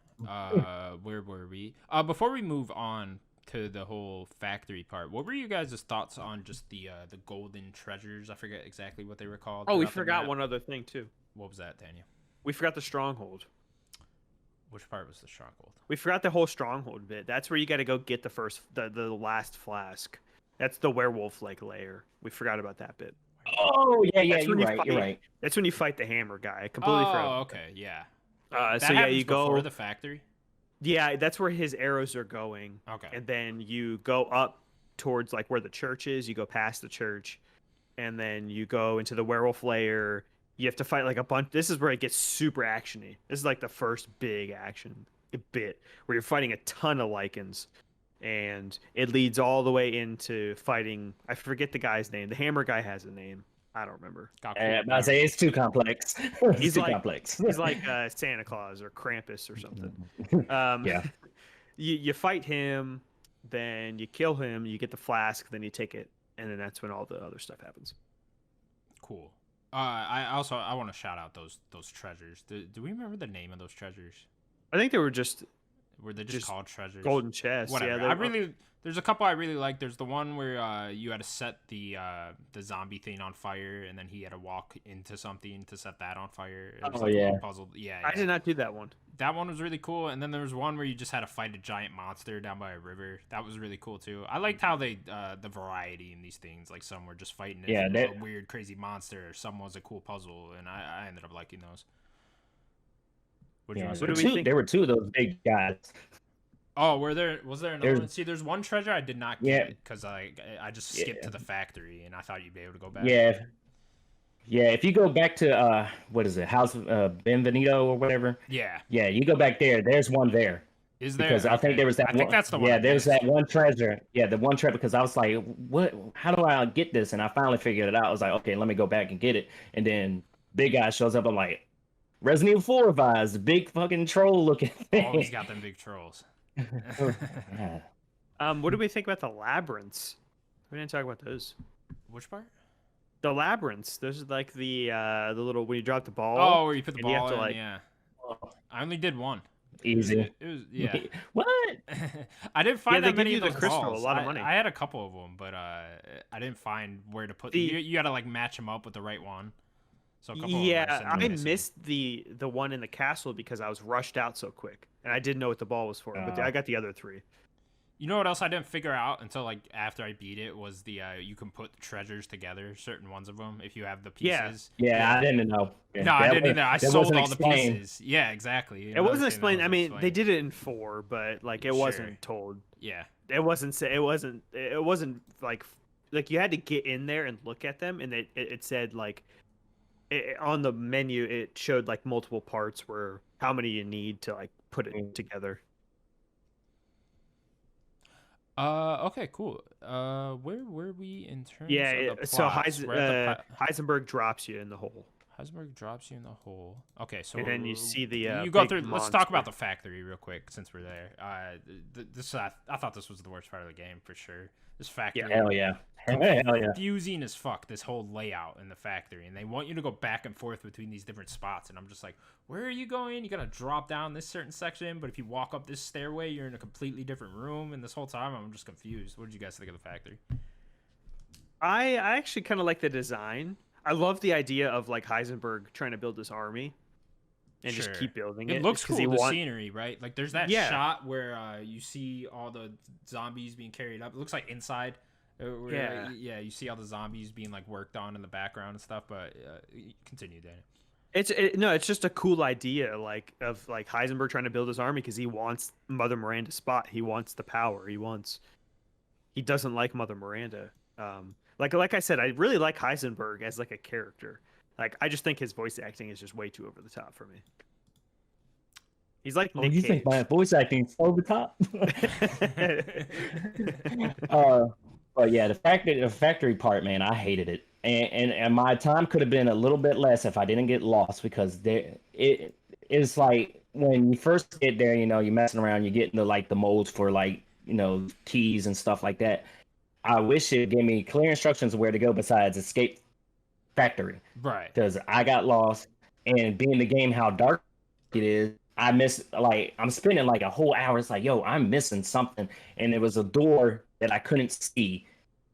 Where were we? Before we move on to the whole factory part, what were you guys' thoughts on just the golden treasures? I forget exactly what they were called. Oh, we throughout the forgot map. one other thing too. What was that, Daniel? We forgot the stronghold. Which part was the stronghold? We forgot the whole stronghold bit. That's where you got to go get the last flask. That's the werewolf like lair. We forgot about that bit. Oh yeah, yeah, That's you're when you right. fight. You're right. That's when you fight the hammer guy. I completely forgot Oh, about okay, yeah. that. That So yeah, happens you before go. the factory. Yeah, that's where his arrows are going, Okay. and then you go up towards like where the church is. You go past the church, and then you go into the werewolf lair. You have to fight like a bunch. This is where it gets super actiony. This is like the first big action bit where you're fighting a ton of lichens, and it leads all the way into fighting. I forget the guy's name. The hammer guy has a name. I don't remember. Got cool. I say it's too complex. It's He's too like complex. he's like Santa Claus or Krampus or something. Yeah. You fight him, then you kill him, you get the flask, then you take it, and then that's when all the other stuff happens. Cool. I want to shout out those treasures. Do we remember the name of those treasures? I think they were just Were they just called treasures? golden chests. Whatever. Yeah, There's a couple I really like. There's the one where you had to set the zombie thing on fire, and then he had to walk into something to set that on fire. It was Oh, like a yeah. little puzzle. Yeah, I did not do that one. that one was really cool. And then there was one where you just had to fight a giant monster down by a river. That was really cool too. I liked how they the variety in these things. Like some were just fighting a weird, crazy monster, or some was a cool puzzle, and I ended up liking those. What do you want to say? There were two of those big guys. Oh, was there another one? See, there's one treasure I did not get because I just skipped to the factory, and I thought you'd be able to go back. Yeah. Yeah, if you go back to what is it, House Benvenuto or whatever? Yeah. Yeah, you go back there. There's one there. Is there? Because I think there was that. I think that's the one. Yeah, there's that one treasure. Yeah, the one treasure. Because I was like, what? How do I get this? And I finally figured it out. I was like, okay, let me go back and get it. And then big guy shows up. I'm like, Resident Evil 4 vibes, the big fucking troll looking thing. Always got them big trolls. Yeah. What do we think about the labyrinths? We didn't talk about those. Which part? The labyrinths. Those are like the little when you drop the ball. Oh, where you put the and you ball have in. to, like- Yeah. I only did one. Easy. It was yeah. What? I didn't find they that many give of you those the crystal, balls. a lot of money. I had a couple of them, but I didn't find where to put them. You got to like match them up with the right one. So a couple Yeah, of them I missed the one in the castle because I was rushed out so quick, and I didn't know what the ball was for. But I got the other three. You know what else I didn't figure out until like after I beat it was the you can put treasures together, certain ones of them if you have the pieces. Yeah, I didn't know. Yeah, No, I didn't either. I sold all explained. the pieces. Yeah, exactly. It wasn't explained. I mean, they did it in 4, but like it wasn't told. Yeah. It wasn't. It wasn't like you had to get in there and look at them, and it said like on the menu it showed like multiple parts where how many you need to like put it together. Okay, cool. Where were we in terms of the so plots? Heisenberg drops you in the hole. Heisenberg drops you in the hole. Okay, so And then you see the you go big through. Let's talk monster. about the factory real quick since we're there. I thought this was the worst part of the game for sure. This factory. Yeah, hell yeah. Hell yeah. Confusing as fuck, this whole layout in the factory, and they want you to go back and forth between these different spots, and I'm just like, where are you going? You gotta drop down this certain section, but if you walk up this stairway, you're in a completely different room, and this whole time I'm just confused. What did you guys think of the factory? I actually kind of like the design. I love the idea of like Heisenberg trying to build this army and just keep building it. It looks cool, the scenery, right? Like there's that shot where you see all the zombies being carried up. It looks like inside. Yeah, you see all the zombies being like worked on in the background and stuff. But continue, Daniel. It's just a cool idea, like of like Heisenberg trying to build his army because he wants Mother Miranda's spot. He wants the power. He doesn't like Mother Miranda. Like I said, I really like Heisenberg as like a character. Like I just think his voice acting is just way too over the top for me. He's like Nick You Cage. think my voice acting's over the top? But yeah, the factory part, man, I hated it, and my time could have been a little bit less if I didn't get lost because it's like when you first get there, you're messing around, you get into like the molds for like keys and stuff like that. I wish it gave me clear instructions of where to go besides escape factory, right? Because I got lost, and being the game how dark it is, I miss like I'm spending like a whole hour. It's like, yo, I'm missing something, and there was a door that I couldn't see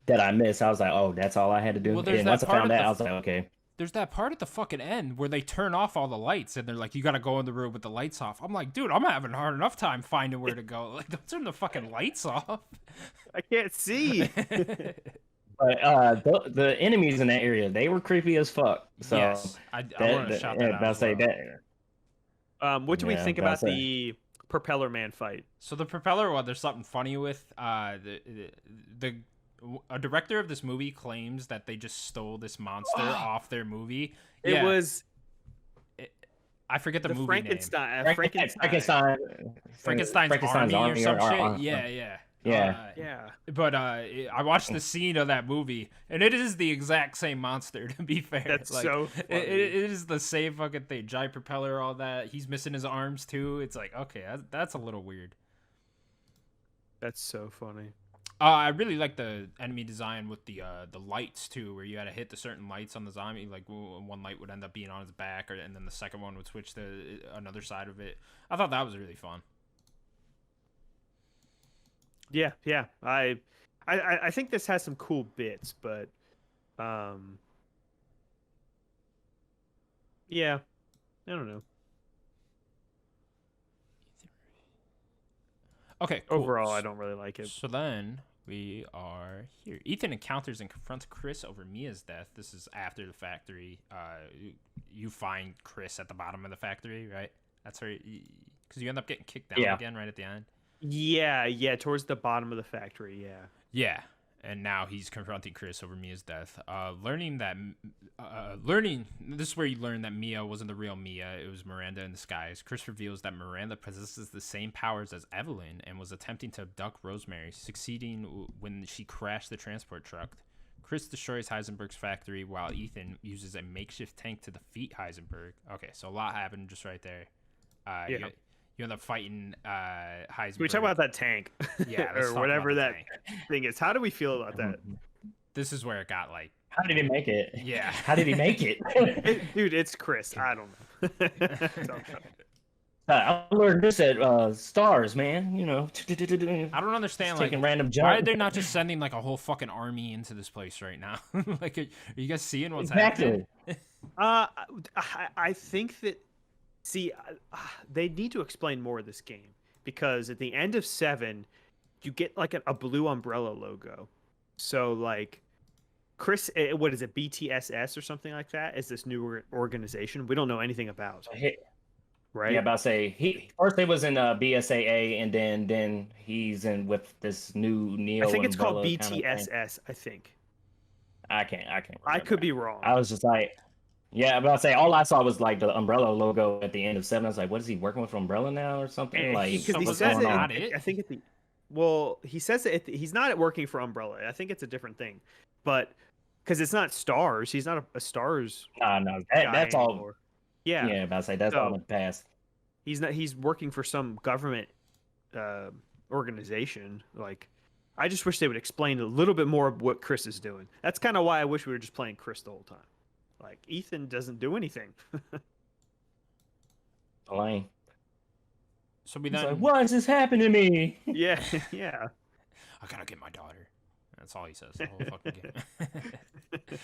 that I missed. I was like, oh, that's all I had to do. Well, and once I found that, I was like, okay. There's that part at the fucking end where they turn off all the lights and they're like, you gotta go in the room with the lights off. I'm like, dude, I'm having a hard enough time finding where to go. Like, don't turn the fucking lights off. I can't see. But the enemies in that area, they were creepy as fuck. So yes, I want to shout that out as well. What do we think about about the Propeller Man fight? So the propeller one, there's something funny with the a director of this movie claims that they just stole this monster off their movie. It was. I forget the movie Frankenstein. name. Frankenstein's Army or some shit. Yeah. Yeah. But I watched the scene of that movie, and it is the exact same monster. To be fair, that's so funny. It is the same fucking thing. Giant propeller, all that. He's missing his arms too. It's like, okay, that's a little weird. That's so funny. I really like the enemy design with the lights too, where you had to hit the certain lights on the zombie. Like one light would end up being on his back, and then the second one would switch to another side of it. I thought that was really fun. Yeah. I think this has some cool bits, but yeah, I don't know. Okay, cool. Overall, I don't really like it. So then we are here. Ethan encounters and confronts Chris over Mia's death. This is after the factory. You find Chris at the bottom of the factory, right? That's where, because you end up getting kicked down again right at the end. Yeah, towards the bottom of the factory, yeah. Yeah, and now he's confronting Chris over Mia's death. Learning, this is where you learn that Mia wasn't the real Mia, it was Miranda in disguise. Chris reveals that Miranda possesses the same powers as Evelyn and was attempting to abduct Rosemary, succeeding when she crashed the transport truck. Chris destroys Heisenberg's factory while Ethan uses a makeshift tank to defeat Heisenberg. Okay, so a lot happened just right there. You end up fighting Heisenberg. Can we talk about that tank? Yeah, or whatever that thing is. How do we feel about that? This is where it got like. How did he make it? Yeah. How did he make it? Dude, it's Chris. I don't know. I learned this at Stars, man. You know. I don't understand. Like, taking random jumps. Why are they not just sending like a whole fucking army into this place right now? Like, are you guys seeing what's happening? I think that. See, they need to explain more of this game, because at the end of 7, you get like a blue umbrella logo. So like, Chris, what is it, BTSS or something like that? Is this new organization we don't know anything about? Right? Yeah, about to say first he was in BSAA, and then he's in with this new Neo. I think it's called BTSS. Kind of I think. I can't. I could be wrong. I was just like. Yeah, but I'll say all I saw was like the Umbrella logo at the end of 7. I was like, what is he working with Umbrella now or something? Like, he says it. I think he says it. He's not working for Umbrella. I think it's a different thing, but because it's not Stars, he's not a Stars. No, that's all. Anymore. Yeah, but I say that's all in the past. He's not. He's working for some government organization. Like, I just wish they would explain a little bit more of what Chris is doing. That's kind of why I wish we were just playing Chris the whole time. Like, Ethan doesn't do anything. Lame. So we then. Like, why is this happening to me? Yeah. I gotta get my daughter. That's all he says the whole fucking game.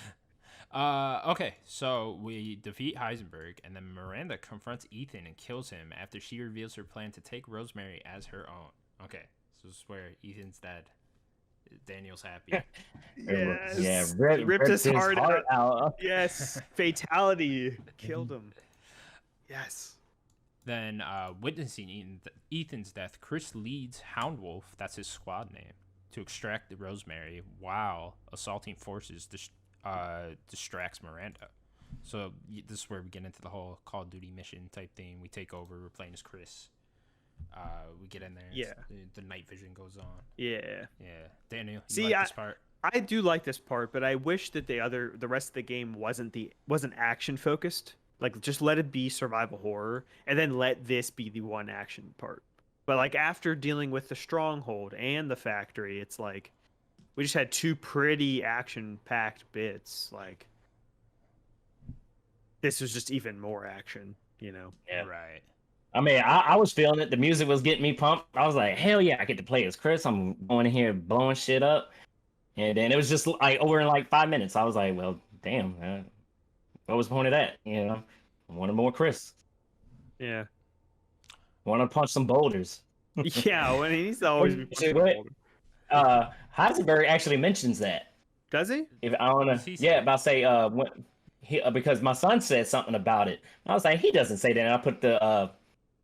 Okay, so we defeat Heisenberg, and then Miranda confronts Ethan and kills him after she reveals her plan to take Rosemary as her own. Okay, so this is where Ethan's dead. Daniel's happy. Yes. Yeah, ripped his heart out. Yes. Fatality. Killed him. Yes. Then, witnessing Ethan's death, Chris leads Houndwolf, that's his squad name, to extract Rosemary while assaulting forces distracts Miranda. So this is where we get into the whole Call of Duty mission type thing. We take over. We're playing as Chris. We get in there. Yeah. The night vision goes on. Yeah. Daniel, see, like this part? I do like this part, but I wish that the rest of the game wasn't action focused. Like, just let it be survival horror, and then let this be the one action part. But like, after dealing with the stronghold and the factory, it's like we just had 2 pretty action packed bits. Like, this was just even more action, you know? Yeah. Right. I mean, I was feeling it. The music was getting me pumped. I was like, hell yeah, I get to play as Chris. I'm going in here blowing shit up. And then it was just like over in like 5 minutes. I was like, well, damn. What was the point of that? You know, I wanted more Chris. Yeah. Want to punch some boulders. Yeah, when he's always Heisenberg actually mentions that. Does he? If I don't know, Does he say yeah, it? about say when he because my son said something about it. I was like, he doesn't say that. And I put the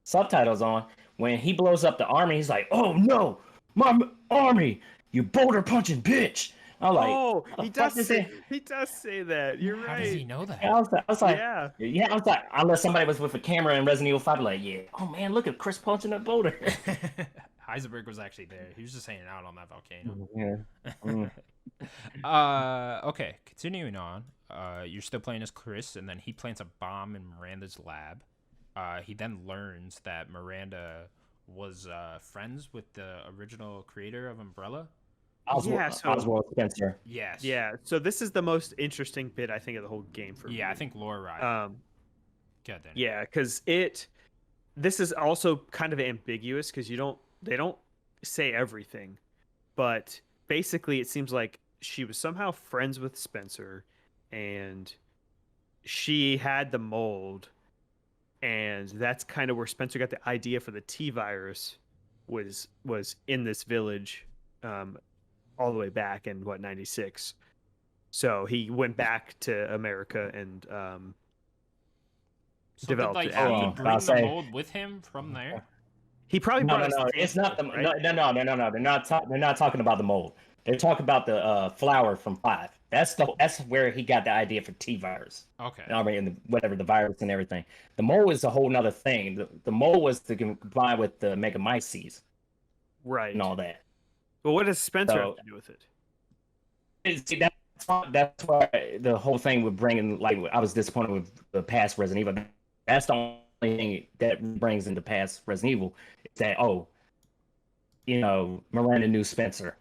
subtitles on. When he blows up the army, he's like, "Oh no, my army, you boulder punching bitch!" I'm like, Oh, "How the fuck is it?" he does say that. You're How does he right. know that? I was like, Yeah. yeah, I was like, unless somebody was with a camera in Resident Evil 5, like, yeah, oh man, look at Chris punching that boulder. Heisenberg was actually there. He was just hanging out on that volcano. Yeah. Mm. Okay, continuing on. You're still playing as Chris, and then he plants a bomb in Miranda's lab. He then learns that Miranda was friends with the original creator of Umbrella. Oswald Spencer. Yes. Yeah. So this is the most interesting bit I think of the whole game for me. Yeah, I think Laura Ride. God damn it. Yeah, because this is also kind of ambiguous because they don't say everything, but basically it seems like she was somehow friends with Spencer, and she had the mold, and that's kind of where Spencer got the idea for the T virus was in this village, all the way back in 96. So he went back to America and So developed did, it. like, he Oh, bring I'll the say- mold with him from there? He probably No, brought no, us no. the It's not the sample, right? no. They're not talking about the mold. They're talking about the flower from 5. That's where he got the idea for T virus. Okay. I mean, whatever the virus and everything. The mold is a whole nother thing. The mold was to combine with the Megamyces Right. and all that. But what does Spencer So- have to do with it? See, that's why the whole thing with bringing, like, I was disappointed with the past Resident Evil. That's the only thing that brings into past Resident Evil is that, Miranda knew Spencer.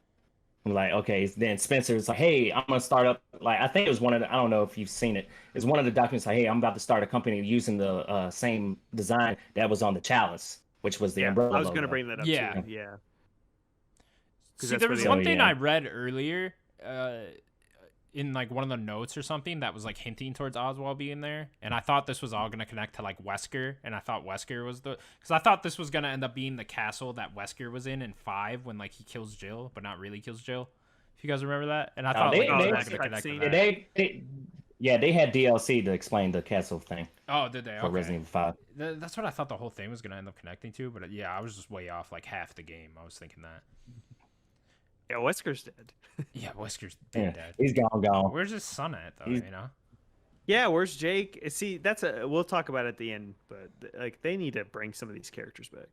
I'm like, okay, then Spencer's like, hey, I'm gonna start up. Like, I think it was one of the, I don't know if you've seen it. It's one of the documents like, hey, I'm about to start a company using the same design that was on the chalice, which was the umbrella. I was going to logo. bring that up Yeah. too. Yeah. 'Cause See, that's there where was the- one Oh, thing yeah. I read earlier in, like, one of the notes or something that was, like, hinting towards Oswald being there, and I thought this was all going to connect to, like, Wesker, and I thought Wesker was because I thought this was going to end up being the castle that Wesker was in 5 when, like, he kills Jill, but not really kills Jill. If you guys remember that? And I No, thought, they- like, it was they- not going to connect to cutscene. that. They had DLC to explain the castle thing Oh, did they? for Okay. Resident Evil 5. That's what I thought the whole thing was going to end up connecting to, but yeah, I was just way off, like, half the game. I was thinking that. Yeah, Wesker's dead. Yeah, Wesker's Yeah, dead. he's gone. Where's his son at, though, He's- you know? Yeah, where's Jake? See, we'll talk about it at the end, but like they need to bring some of these characters back.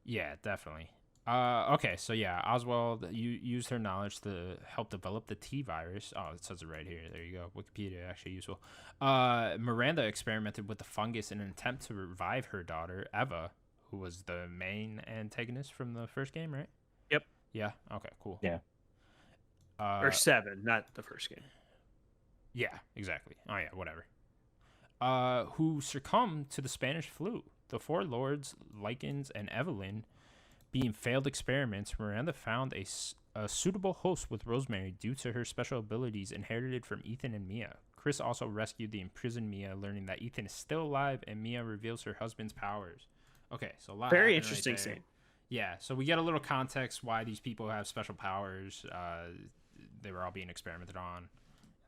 Yeah, definitely. Okay, so yeah, Oswald used her knowledge to help develop the T virus. Oh, it says it right here. There you go. Wikipedia, actually useful. Miranda experimented with the fungus in an attempt to revive her daughter, Eva, who was the main antagonist from the first game, right? Yep. Yeah, okay, cool. Yeah. Or 7, not the first game. Yeah, exactly. Oh, yeah, whatever. Who succumbed to the Spanish flu. The 4 lords, Lycans, and Evelyn being failed experiments, Miranda found a suitable host with Rosemary due to her special abilities inherited from Ethan and Mia. Chris also rescued the imprisoned Mia, learning that Ethan is still alive, and Mia reveals her husband's powers. Okay, so a lot Very happened interesting right there. scene. Yeah, so we get a little context why these people have special powers. They were all being experimented on,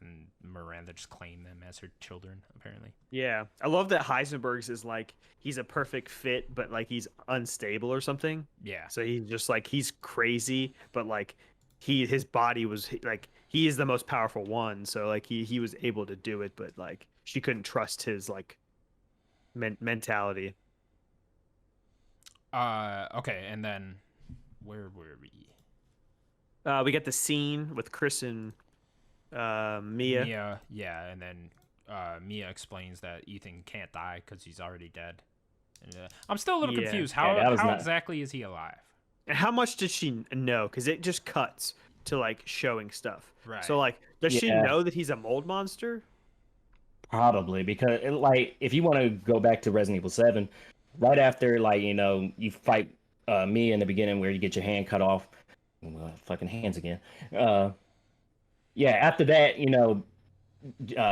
and Miranda just claimed them as her children, apparently. Yeah, I love that Heisenberg's is like he's a perfect fit, but like he's unstable or something. Yeah. So he's just like he's crazy, but like his body was like he is the most powerful one. So like he was able to do it, but like she couldn't trust his like mentality. Okay, and then where were we? We get the scene with Chris and Mia. Yeah, and then Mia explains that Ethan can't die because he's already dead. And, I'm still a little Yeah. confused. Yeah, that How was not- exactly is he alive? And how much did she know? Because it just cuts to like showing stuff. Right. So like, does she Yeah. know that he's a mold monster? Probably because, like, if you want to go back to Resident Evil 7, right after, like, you fight Mia in the beginning where you get your hand cut off. Fucking hands again. Yeah, after that,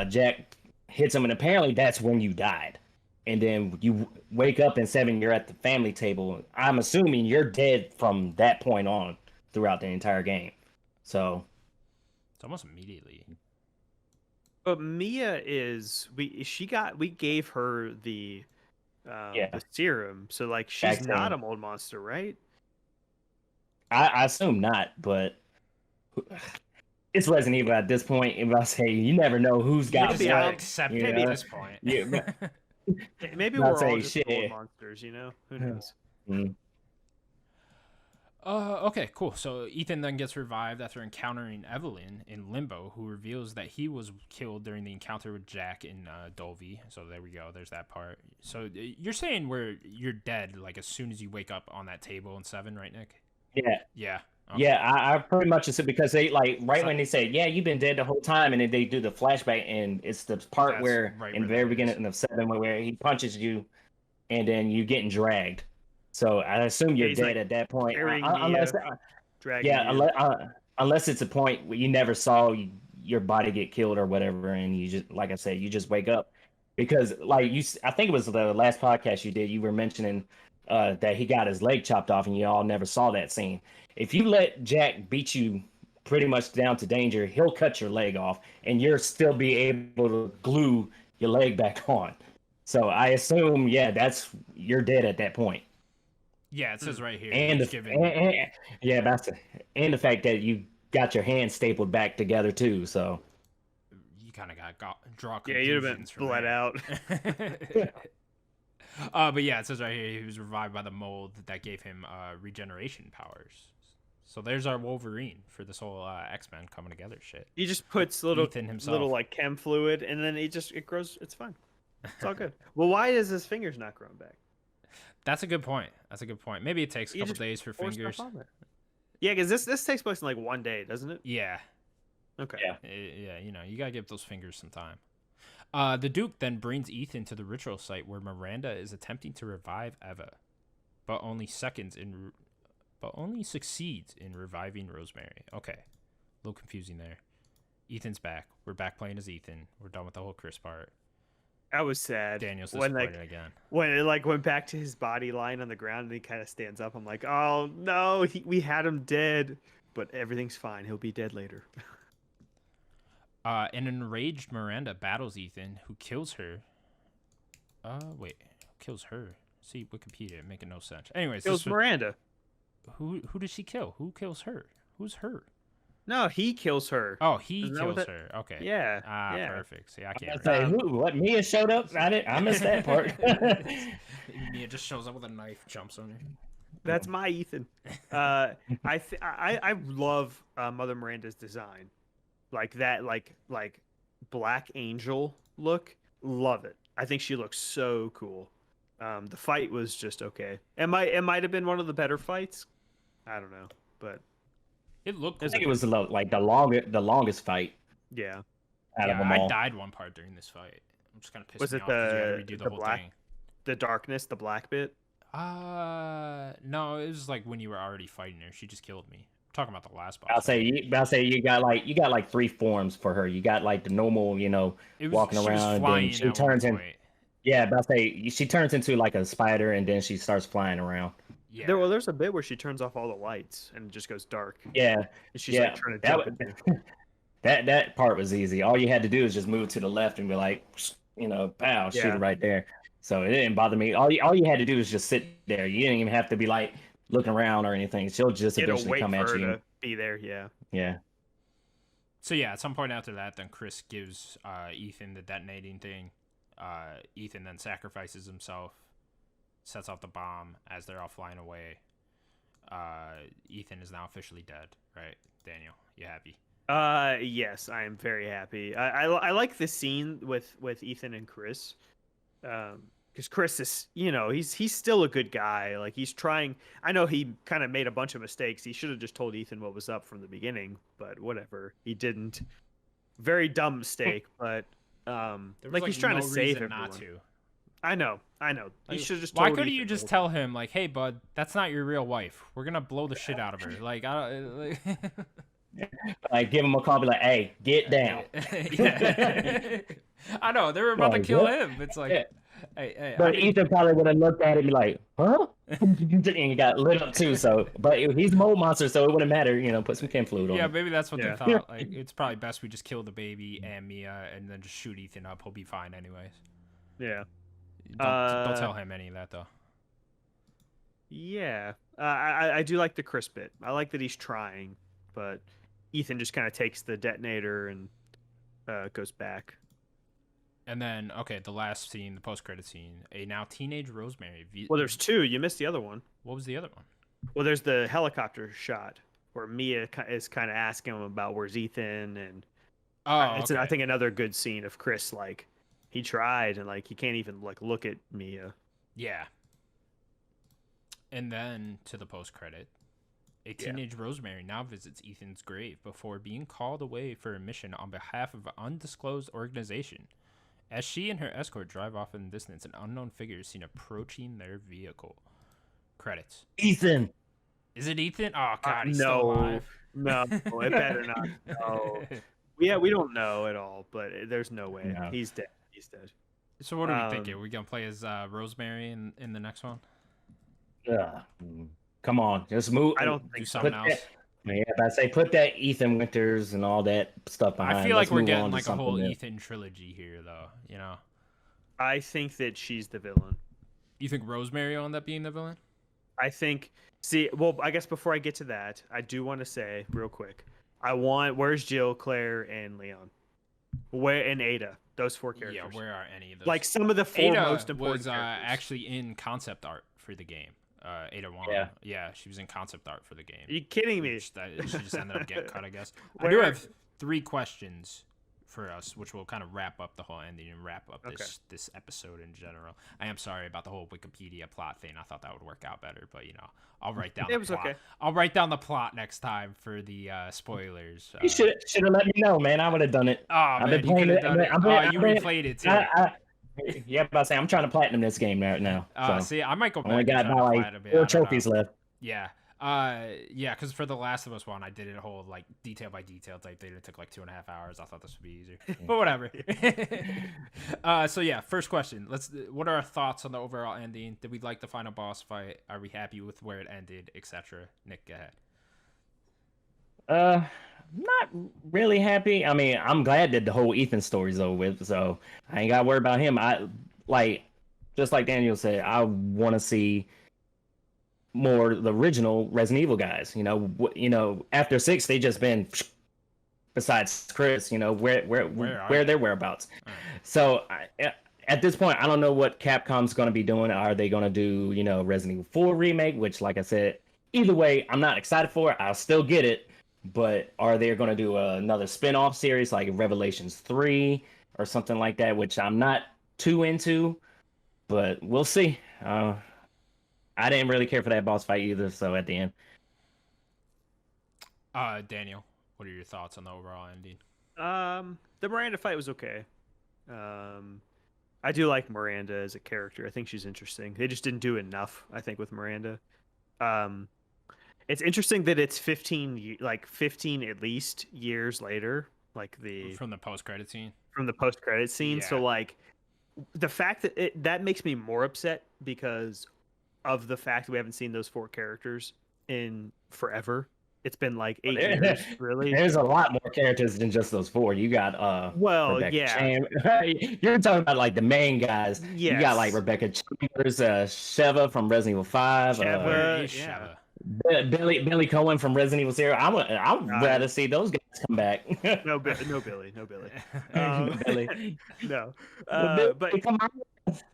Jack hits him, and apparently that's when you died. And then you wake up in 7, you're at the family table. I'm assuming you're dead from that point on throughout the entire game. So It's almost immediately. But Mia is we gave her the serum, so like she's not a mold monster, right? I assume not, but it's Resident Evil at this point. If I say you never know who's got what, accept it at this point. Yeah, maybe we're all just mold monsters, you know? Who knows? Mm. Okay, cool. So Ethan then gets revived after encountering Evelyn in Limbo, who reveals that he was killed during the encounter with Jack in Dovey. So there we go. There's that part. So you're saying where you're dead, like as soon as you wake up on that table in 7, right, Nick? Yeah. Yeah. Okay. Yeah, I pretty much assume because they when they say, yeah, you've been dead the whole time, and then they do the flashback, and it's the part where in the very beginning of 7 where he punches you, and then you getting dragged. So I assume you're dead at that point, unless it's a point where you never saw your body get killed or whatever, and you just, like I said, you just wake up because I think it was the last podcast you did. You were mentioning that he got his leg chopped off, and you all never saw that scene. If you let Jack beat you pretty much down to danger, he'll cut your leg off, and you'll still be able to glue your leg back on. So I assume, you're dead at that point. Yeah, it says right here. And the fact that you got your hands stapled back together too. So you kind of got draw. Yeah, you'd have been bled out. But yeah, it says right here he was revived by the mold that gave him regeneration powers. So there's our Wolverine for this whole X-Men coming together shit. He just puts little like chem fluid, and then it grows. It's fine. It's all good. Well, why is his fingers not growing back? That's a good point. Maybe it takes a couple days for fingers. Yeah, because this takes place in like 1 day, doesn't it? Yeah. Okay. Yeah, you gotta give those fingers some time. The Duke then brings Ethan to the ritual site where Miranda is attempting to revive Eva, but only succeeds in reviving Rosemary. Okay, a little confusing there. Ethan's back. We're back playing as Ethan. We're done with the whole Chris part. I was sad. Daniel's disappointed again. When it went back to his body lying on the ground and he kind of stands up, I'm like, oh no, we had him dead, but everything's fine. He'll be dead later. An enraged Miranda battles Ethan, who kills her. Kills her. See, Wikipedia making no sense. Anyways, kills Miranda. Who does she kill? Who kills her? Who's her? No, he kills her. Oh, he kills her. Okay. Yeah. Yeah. Perfect. See, I can't remember. What, Mia showed up? I missed that part. Mia just shows up with a knife, jumps on her. That's my Ethan. I love Mother Miranda's design. Like that, like Black Angel look. Love it. I think she looks so cool. The fight was just okay. It might have been one of the better fights. I don't know, but it looked cool. I think it was the longest fight. Yeah. I died one part during this fight. I'm just kind of pissed me off. Was it the black, thing. The darkness, the black bit? No, it was like when you were already fighting her. She just killed me. I'm talking about the last boss. I'll say you got like 3 forms for her. You got like the normal, walking around, and then she turns in. Yeah, but I'll say she turns into like a spider, and then she starts flying around. Yeah. There's a bit where she turns off all the lights and it just goes dark. Yeah. And she's like trying to jump that part was easy. All you had to do is just move to the left and be like, pow, shoot it right there. So it didn't bother me. All you had to do is just sit there. You didn't even have to be like looking around or anything. She'll just eventually come at you. To be there, yeah. Yeah. So yeah, at some point after that, then Chris gives Ethan the detonating thing. Ethan then sacrifices himself, sets off the bomb as they're all flying away. Ethan is now officially dead, right? Daniel, you happy? Yes, I am very happy. I like this scene with Ethan and Chris, because Chris is, he's still a good guy. Like he's trying. I know he kind of made a bunch of mistakes. He should have just told Ethan what was up from the beginning, but whatever. He didn't. Very dumb mistake, but he's trying to save everyone. Not to. I know. You should just. Why couldn't you just tell him, like, "Hey, bud, that's not your real wife. We're gonna blow the shit out of her." Like, like give him a call, be like, "Hey, get down." I know they were about to kill him. It's like, Hey, But Ethan probably would have looked at it and be like, huh? And got lit up too. So, but he's a mold monster, so it wouldn't matter. Put some chem fluid on yeah, it. maybe that's what they Yeah. thought. Like, it's probably best we just kill the baby and Mia, and then just shoot Ethan up. He'll be fine anyways. Yeah. Don't tell him any of that though. Yeah. I do like the Chris bit. I like that he's trying, but Ethan just kind of takes the detonator and goes back. And then, okay, the last scene, the post-credit scene, a now teenage Rosemary. Well, there's two. You missed the other one. What was the other one? Well, there's the helicopter shot where Mia is kind of asking him about where's Ethan, and it's I think another good scene of Chris, like he tried and like he can't even like look at Mia. Yeah. And then to the post-credit, a teenage Rosemary now visits Ethan's grave before being called away for a mission on behalf of an undisclosed organization. As she and her escort drive off in the distance, an unknown figure is seen approaching their vehicle. Credits. Ethan. Is it Ethan? Oh God, he's still alive. No, it better not. No. Yeah, we don't know at all, but there's no way. No. He's dead. He's dead. So what are we thinking? Are we gonna play as Rosemary in the next one? Yeah. Come on, just move. I don't Do think so. something else. Yeah, I say put that Ethan Winters and all that stuff behind. I feel like Let's we're move getting on to like a whole something else. Ethan trilogy here, though. I think that she's the villain. You think Rosemary will end up being the villain? I think. See, well, I guess before I get to that, I do want to say real quick. Where's Jill, Claire, and Leon? And Ada? Those four characters. Yeah, where are any of those? Like some of the four Ada most important was characters. actually in concept art for the game. Ada Wong. Yeah, she was in concept art for the game. Are you kidding me? She just ended up getting cut, I guess. I Where- do have 3 questions for us, which will kind of wrap up the whole ending and wrap up this episode in general. I am sorry about the whole Wikipedia plot thing. I thought that would work out better, but I'll write down the plot. Okay. I'll write down the plot next time for the spoilers. You should have let me know, man. I would have done it. Oh, I've been playing it. You replayed it too. Yeah, but I say I'm trying to platinum this game right now. So. See, I might go back. I only got about like 4 trophies left. Yeah. Because for the Last of Us one, I did it whole like detail by detail type thing. It took like 2.5 hours. I thought this would be easier, but whatever. So yeah, first question. What are our thoughts on the overall ending? Did we like the final boss fight? Are we happy with where it ended, etc.? Nick, go ahead. Not really happy. I mean, I'm glad that the whole Ethan story's over with, so I ain't got to worry about him. Just like Daniel said, I want to see more the original Resident Evil guys. After 6, they just been besides Chris. Where their whereabouts. Right. So at this point, I don't know what Capcom's going to be doing. Are they going to do Resident Evil 4 remake? Which, like I said, either way, I'm not excited for it. I'll still get it. But are they going to do another spin-off series like Revelations 3 or something like that, which I'm not too into, but we'll see. I didn't really care for that boss fight either, so at the end. Daniel, what are your thoughts on the overall ending? The Miranda fight was okay. I do like Miranda as a character. I think she's interesting. They just didn't do enough, I think, with Miranda. It's interesting that it's 15 at least years later, from the post-credit scene. Yeah. So like the fact that that makes me more upset because of the fact that we haven't seen those 4 characters in forever. It's been like 8 years, really. There's a lot more characters than just those 4. You got Rebecca You're talking about like the main guys. Yes. You got like Rebecca Chambers, Sheva from Resident Evil 5. Sheva. Billy Cohen from Resident Evil 0. I'm glad to see those guys come back. No Billy. No. Billy. No. But come on.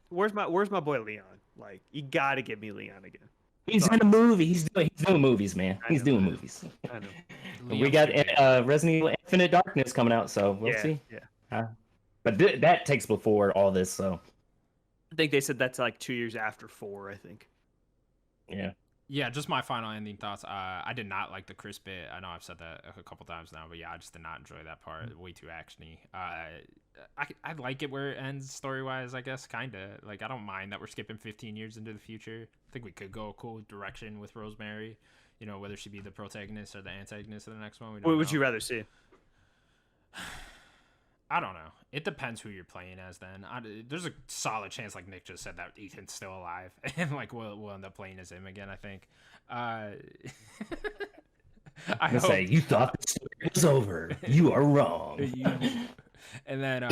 Where's my boy Leon? Like, you gotta give me Leon again. He's in a movie. He's doing movies, man. He's doing movies. I know. We got Resident Evil Infinite Darkness coming out, so we'll see. Yeah. But that takes before all this, so. I think they said that's like 2 years after 4, I think. Yeah. Yeah, just my final ending thoughts. I did not like the Chris bit. I know I've said that a couple times now, but yeah, I just did not enjoy that part. Way too actiony. I like it where it ends story-wise, I guess, kind of. Like, I don't mind that we're skipping 15 years into the future. I think we could go a cool direction with Rosemary. Whether she be the protagonist or the antagonist of the next one. What would you rather see? I don't know. It depends who you're playing as. Then there's a solid chance, like Nick just said, that Ethan's still alive, and like we'll end up playing as him again. I think. I hope. Say you thought the story was over. You are wrong. And then,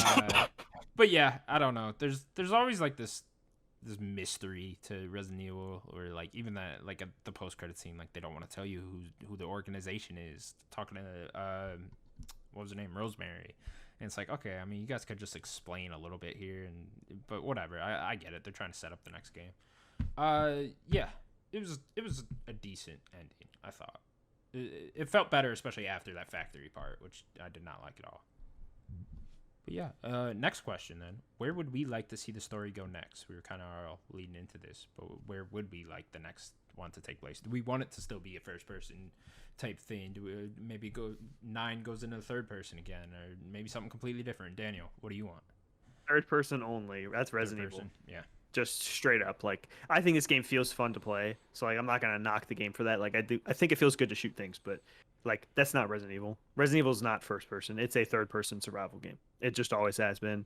but yeah, I don't know. There's always like this mystery to Resident Evil, or like even that like the post credit scene, like they don't want to tell you who the organization is. Talking to what was her name, Rosemary, and it's like, okay, I mean, you guys could just explain a little bit here, but whatever. I get it. They're trying to set up the next game. Yeah, it was a decent ending, I thought. It felt better, especially after that factory part, which I did not like at all. But yeah, next question then. Where would we like to see the story go next? We were kind of all leading into this, but where would we like the next one to take place? Do we want it to still be a first-person type thing? Do we maybe 9 goes into the third person again, or maybe something completely different? Daniel, what do you want? Third person only. That's Resident Evil. Yeah. Just straight up. Like, I think this game feels fun to play, so like I'm not gonna knock the game for that. Like I think it feels good to shoot things, but like that's not Resident Evil. Resident Evil is not first person. It's a third person survival game. It just always has been.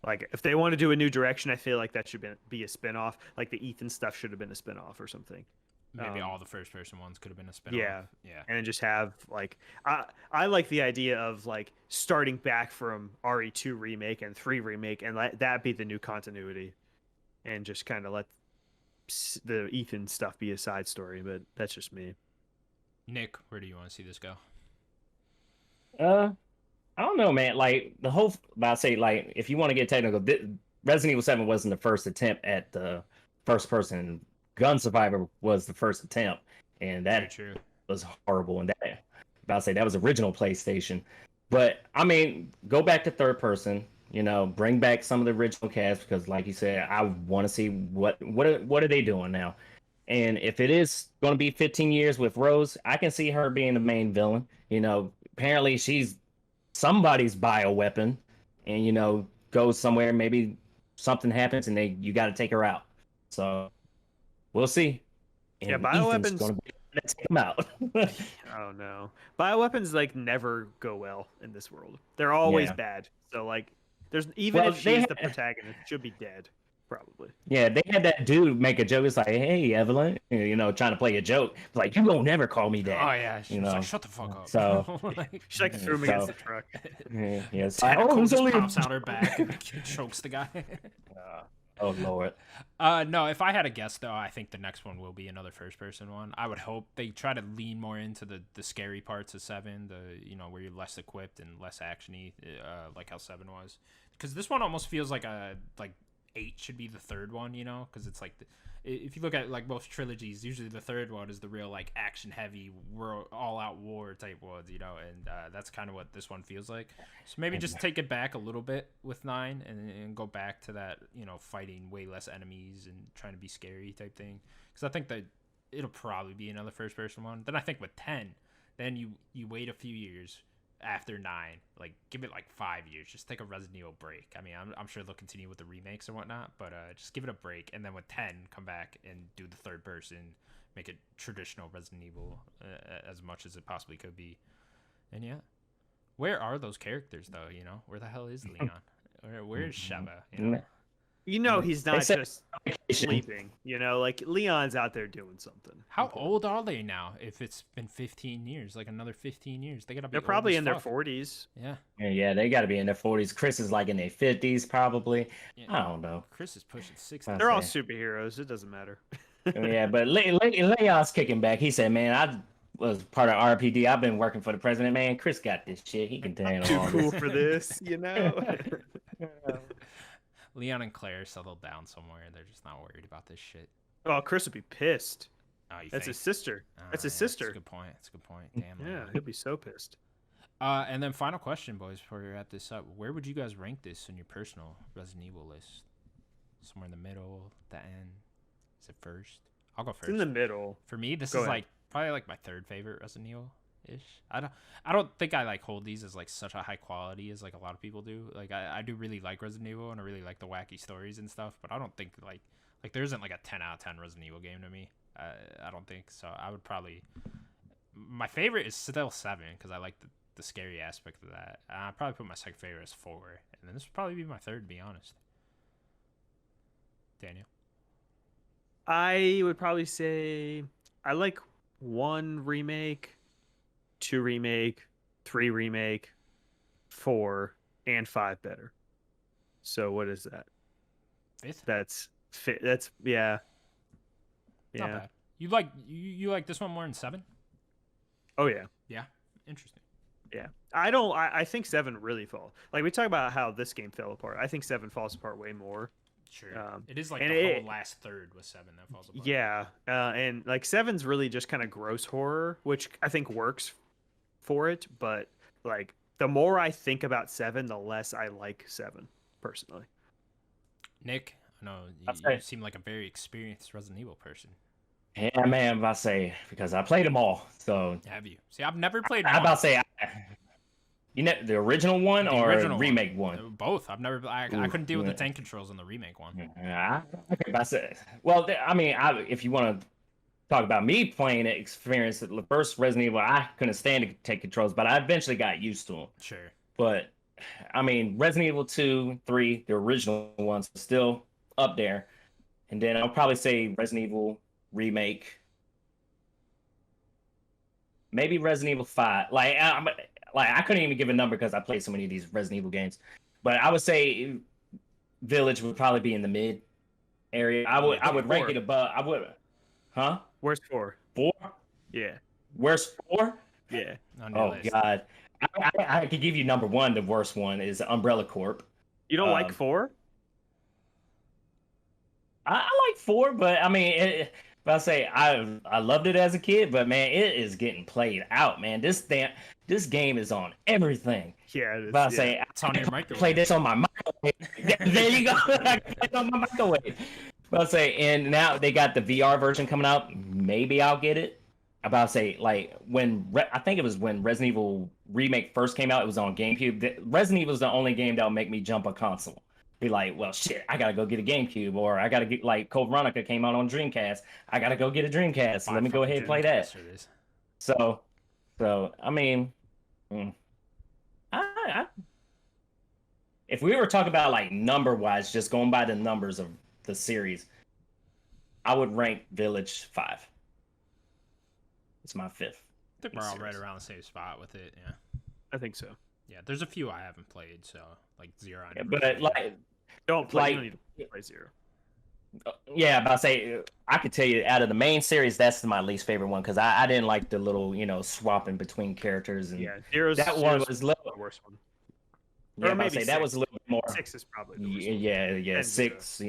Like, if they want to do a new direction, I feel like that should be a spin-off. Like the Ethan stuff should have been a spin-off or something. Maybe all the first person ones could have been a spin-off. Yeah. And then just have like I like the idea of like starting back from RE2 remake and 3 remake and let that be the new continuity, and just kind of let the Ethan stuff be a side story. But that's just me. Nick, where do you want to see this go? I don't know, man. Like the whole, I say, like if you want to get technical, Resident Evil 7 wasn't the first attempt at the first person. Gun Survivor was the first attempt, and that was horrible. And that, about to say, that was original PlayStation. But I mean, go back to third person. You know, bring back some of the original cast, because, like you said, I want to see what are they doing now. And if it is going to be 15 years with Rose, I can see her being the main villain. You know, apparently she's somebody's bioweapon, and you know, goes somewhere. Maybe something happens, and you got to take her out. So we'll see. And yeah, bioweapons going to take them out. Oh no, bioweapons like never go well in this world. They're always bad. So like, there's if she's the protagonist, should be dead. Probably. Yeah, they had that dude make a joke. It's like, hey, Evelyn, you know, trying to play a joke. It's like, you won't never call me that. Oh, yeah. She was like, shut the fuck up. So, she like threw him against the truck. Yeah, Tentacle just pops out her back and chokes the guy. Oh, Lord. No, if I had a guess, though, I think the next one will be another first-person one. I would hope they try to lean more into the scary parts of 7, where you're less equipped and less action-y, like how 7 was. Because this one almost feels like 8 should be the third one, you know, because it's like if you look at like most trilogies, usually the third one is the real like action heavy all out war type ones, you know, and that's kind of what this one feels like. So maybe just take it back a little bit with 9 and go back to that, you know, fighting way less enemies and trying to be scary type thing, because I think that it'll probably be another first person one. Then I think with 10, then you wait a few years after 9, like give it like 5 years, just take a Resident Evil break. I mean, I'm sure they'll continue with the remakes and whatnot, but just give it a break, and then with 10 come back and do the third person, make it traditional Resident Evil as much as it possibly could be. And yeah, where are those characters though? You know, where the hell is Leon? Where is Sheva? You know, he's not just sleeping. You know, like Leon's out there doing something. How old are they now? If it's been 15 years, like another 15 years, they gotta be. They're probably in their 40s. Yeah. Yeah, they got to be in their 40s. Chris is like in their 50s, probably. Yeah. I don't know. Chris is pushing 60. They're all superheroes. It doesn't matter. Yeah, but Leon's kicking back. He said, "Man, I was part of RPD. I've been working for the president. Man, Chris got this shit. He can handle all this. Too cool for this, you know." Leon and Claire settled down somewhere. They're just not worried about this shit. Oh, Chris would be pissed. Oh, that's his sister. That's his sister. That's a good point. That's a good point. Damn. Yeah, he'll be so pissed. And then final question, boys, before we wrap this up. Where would you guys rank this in your personal Resident Evil list? Somewhere in the middle, the end? Is it first? I'll go first. It's in the middle. For me, this is like probably like my third favorite Resident Evil. Ish. I don't think I like hold these as like such a high quality as like a lot of people do. Like I do really like Resident Evil, and I really like the wacky stories and stuff, but I don't think like there isn't like a 10 out of 10 Resident Evil game to me. I don't think so. I would probably, my favorite is still 7, because I like the the scary aspect of that. I'd probably put my second favorite as 4, and then this would probably be my third, to be honest. Daniel? I would probably say I like 1 remake, 2 remake, 3 remake, 4, and 5 better. So what is that? 5th? That's yeah. Not bad. You like this one more than 7? Oh yeah. Yeah. Interesting. Yeah. I think 7 really fall. Like we talk about how this game fell apart. I think 7 falls apart way more. Sure. It is like and the whole last third with 7 that falls apart. Yeah. And like 7's really just kind of gross horror, which I think works for it, but like the more I think about 7, the less I like 7 personally. Nick, I know you seem like a very experienced Resident Evil person. Yeah, man, I say because I played them all. So have you? See, I've never played. I about to say, you know, the original one or original remake one? Both. I've never. I couldn't deal with the tank controls on the remake one. Okay, I said, well, I mean, if you want to talk about me playing it, experience the first Resident Evil, I couldn't stand to take controls, but I eventually got used to them. Sure. But I mean, Resident Evil 2, 3, the original ones, still up there, and then I'll probably say Resident Evil remake, maybe Resident Evil 5. Like I couldn't even give a number because I played so many of these Resident Evil games, but I would say Village would probably be in the mid area. I would rank it above. I would, huh? Where's 4? 4? Yeah. Where's 4? Yeah. Oh God, I could give you number 1. The worst one is Umbrella Corp. You don't like 4? I like 4, but I mean, but I say I loved it as a kid, but man, it is getting played out, man. This game is on everything. Yeah, it is. But I say it's on your microwave. Play this on my microwave. There you go. I play it on my microwave. But I say, and now they got the VR version coming out. Maybe I'll get it. About to say, like I think it was when Resident Evil remake first came out. It was on GameCube. Resident Evil is the only game that'll make me jump a console. Be like, well, shit, I gotta go get a GameCube, or I gotta get, like, Code Veronica came out on Dreamcast. I gotta go get a Dreamcast. Let me go ahead and play that. So I mean, if we were talking about like number wise, just going by the numbers of the series, I would rank Village 5. It's my 5th. I think we're all right around the same spot with it. Yeah, I think so. Yeah, there's a few I haven't played, so like 0. Yeah, but like. Don't need to play 0. Yeah, but I say I could tell you out of the main series, that's my least favorite one because I didn't like the little swapping between characters, and yeah, that one was the worst one. Yeah, maybe say that was a little bit more. 6 is probably the worst yeah, one. 6.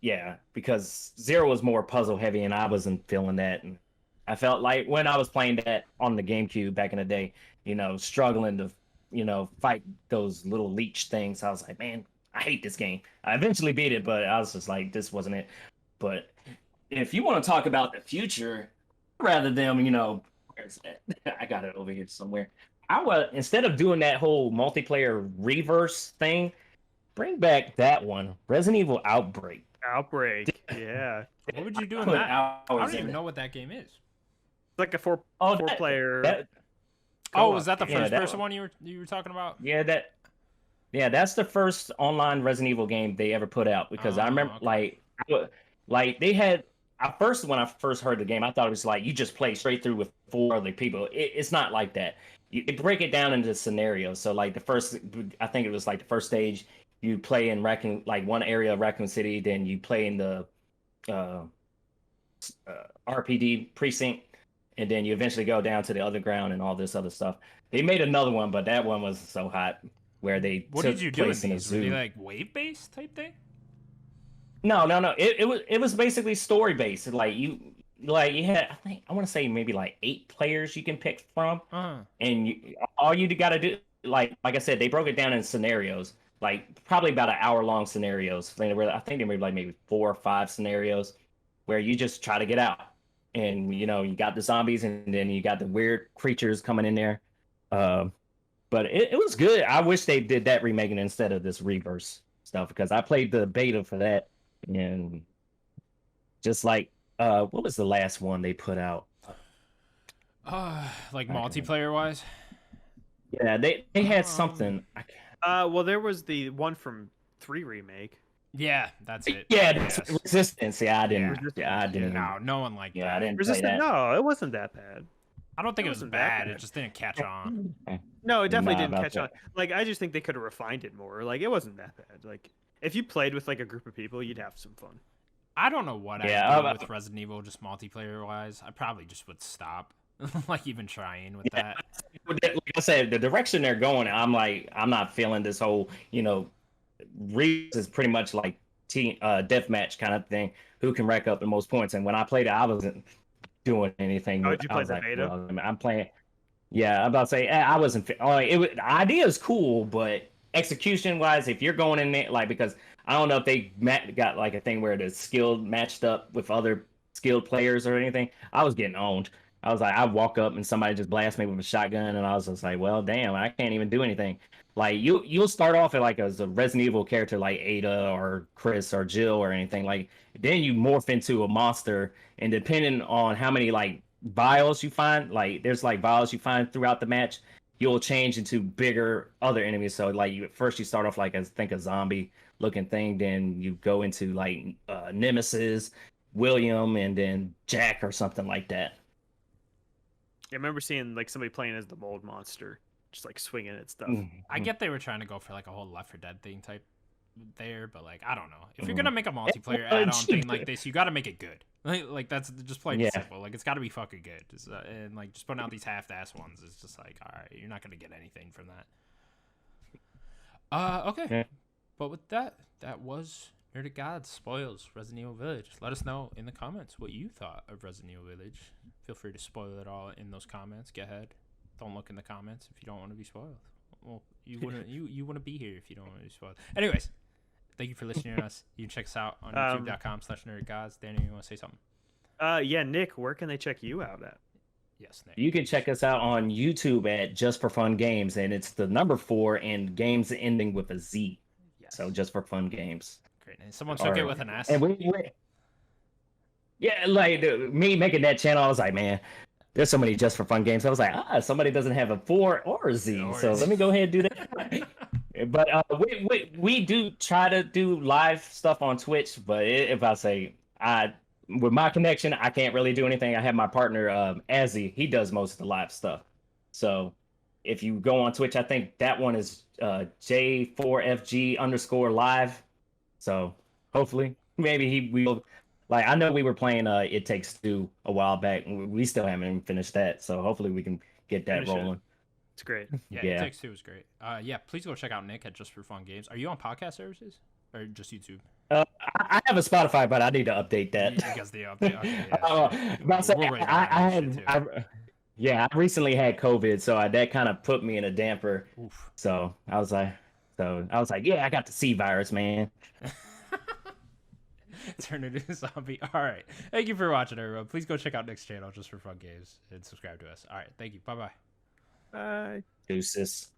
Yeah, because 0 was more puzzle heavy, and I wasn't feeling that. And I felt like when I was playing that on the GameCube back in the day, struggling to fight those little leech things. I was like, man, I hate this game. I eventually beat it, but I was just like, this wasn't it. But if you want to talk about the future, rather than, where's that? I got it over here somewhere. I would, instead of doing that whole multiplayer reverse thing, bring back that one, Resident Evil Outbreak. Outbreak, yeah. What would you do in that? I don't even know what that game is. It's like a four-player... Oh, was that the first person one you were talking about? Yeah, that's the first online Resident Evil game they ever put out, because I remember like they had when I first heard the game, I thought it was like you just play straight through with 4 other people. It's not like that. They break it down into scenarios. So like I think it was like the first stage you play in one area of Raccoon City, then you play in the RPD precinct. And then you eventually go down to the underground and all this other stuff. They made another one, but that one was so hot where they what did you do in these? Were they like wave based type thing? No. It was basically story based. Like you had, I want to say maybe like 8 players you can pick from, and all you got to do, like I said, they broke it down in scenarios, like probably about an hour-long scenarios. I think they were like maybe 4 or 5 scenarios where you just try to get out. And you got the zombies, and then you got the weird creatures coming in there. But it was good. I wish they did that remaking instead of this reverse stuff, because I played the beta for that, and just like what was the last one they put out? Like multiplayer wise? Yeah, they had something. Well, there was the one from 3 remake. Yeah, that's it. Yeah, Yes. Resistance. Yeah, I didn't. Yeah. Yeah, I didn't. No, no one liked Yeah, I that. didn't play Resistance? that. No, it wasn't that bad. I don't think it was wasn't that bad. It bad. just didn't catch on. No, it definitely Nah, didn't about catch on. that. Like, I just think they could have refined it more. Like, it wasn't that bad. Like, if you played with like a group of people, you'd have some fun. I don't know what Yeah, I'd do with Resident Evil, just multiplayer wise. I probably just would stop, like even trying with that. Like I said, the direction they're going, I'm like, I'm not feeling this whole, Reeves is pretty much like team deathmatch kind of thing. Who can rack up the most points? And when I played it, I wasn't doing anything. Oh, did you I play was the like, beta? well, I'm playing. Yeah, I'm about to say I wasn't. The idea is cool, but execution wise, if you're going in there, like, because I don't know if they got like a thing where the skilled matched up with other skilled players or anything. I was getting owned. I was like, I walk up and somebody just blast me with a shotgun, and I was just like, well, damn, I can't even do anything. Like you'll start off at like as a Resident Evil character like Ada or Chris or Jill or anything. Like then you morph into a monster, and depending on how many like vials you find, like there's like vials you find throughout the match, you'll change into bigger other enemies. So like you first you start off like as think a zombie looking thing, then you go into like Nemesis, William, and then Jack or something like that. I remember seeing like somebody playing as the mold monster, just like swinging at stuff. I get they were trying to go for like a whole Left 4 Dead thing type there, but like I don't know. If you're gonna make a multiplayer add-on thing like this, you got to make it good. Like that's just plain and simple. Like it's got to be fucking good. And like just putting out these half-ass ones is just like, all right, you're not gonna get anything from that. Okay. Yeah. But with that was Nerdic God Spoils Resident Evil Village. Let us know in the comments what you thought of Resident Evil Village. Feel free to spoil it all in those comments. Go ahead. Don't look in the comments if you don't want to be spoiled. Well, you wouldn't you wouldn't be here if you don't want to be spoiled. Anyways, thank you for listening to us. You can check us out on youtube.com/nerdgods. Danny, you want to say something? Yeah, Nick, where can they check you out at? Yes, Nick. You can check us out on YouTube at Just for Fun Games, and it's the number 4 and games ending with a Z. Yes. So Just for Fun Games. Great name. Someone took it with an S. And yeah, like me making that channel, I was like, man, there's so many Just for Fun games. I was like, somebody doesn't have a 4 or a Z, so let me go ahead and do that. But we do try to do live stuff on Twitch, but if I say with my connection, I can't really do anything. I have my partner Azzy. He does most of the live stuff. So if you go on Twitch, I think that one is J4FG_live. So hopefully, maybe he will. Like I know we were playing It Takes Two a while back. And we still haven't even finished that. So hopefully we can get that rolling. It's great. Yeah, It Takes Two is great. Yeah, please go check out Nick at Just for Fun Games. Are you on podcast services or just YouTube? I have a Spotify, but I need to update that. Because the update. Okay, yeah, I recently had COVID, so that kind of put me in a damper. Oof. So I was like, yeah, I got the C virus, man. Turn into a zombie. All right. Thank you for watching, everyone. Please go check out Nick's channel Just for Fun Games and subscribe to us. All right. Thank you. Bye-bye. Bye. Deuces.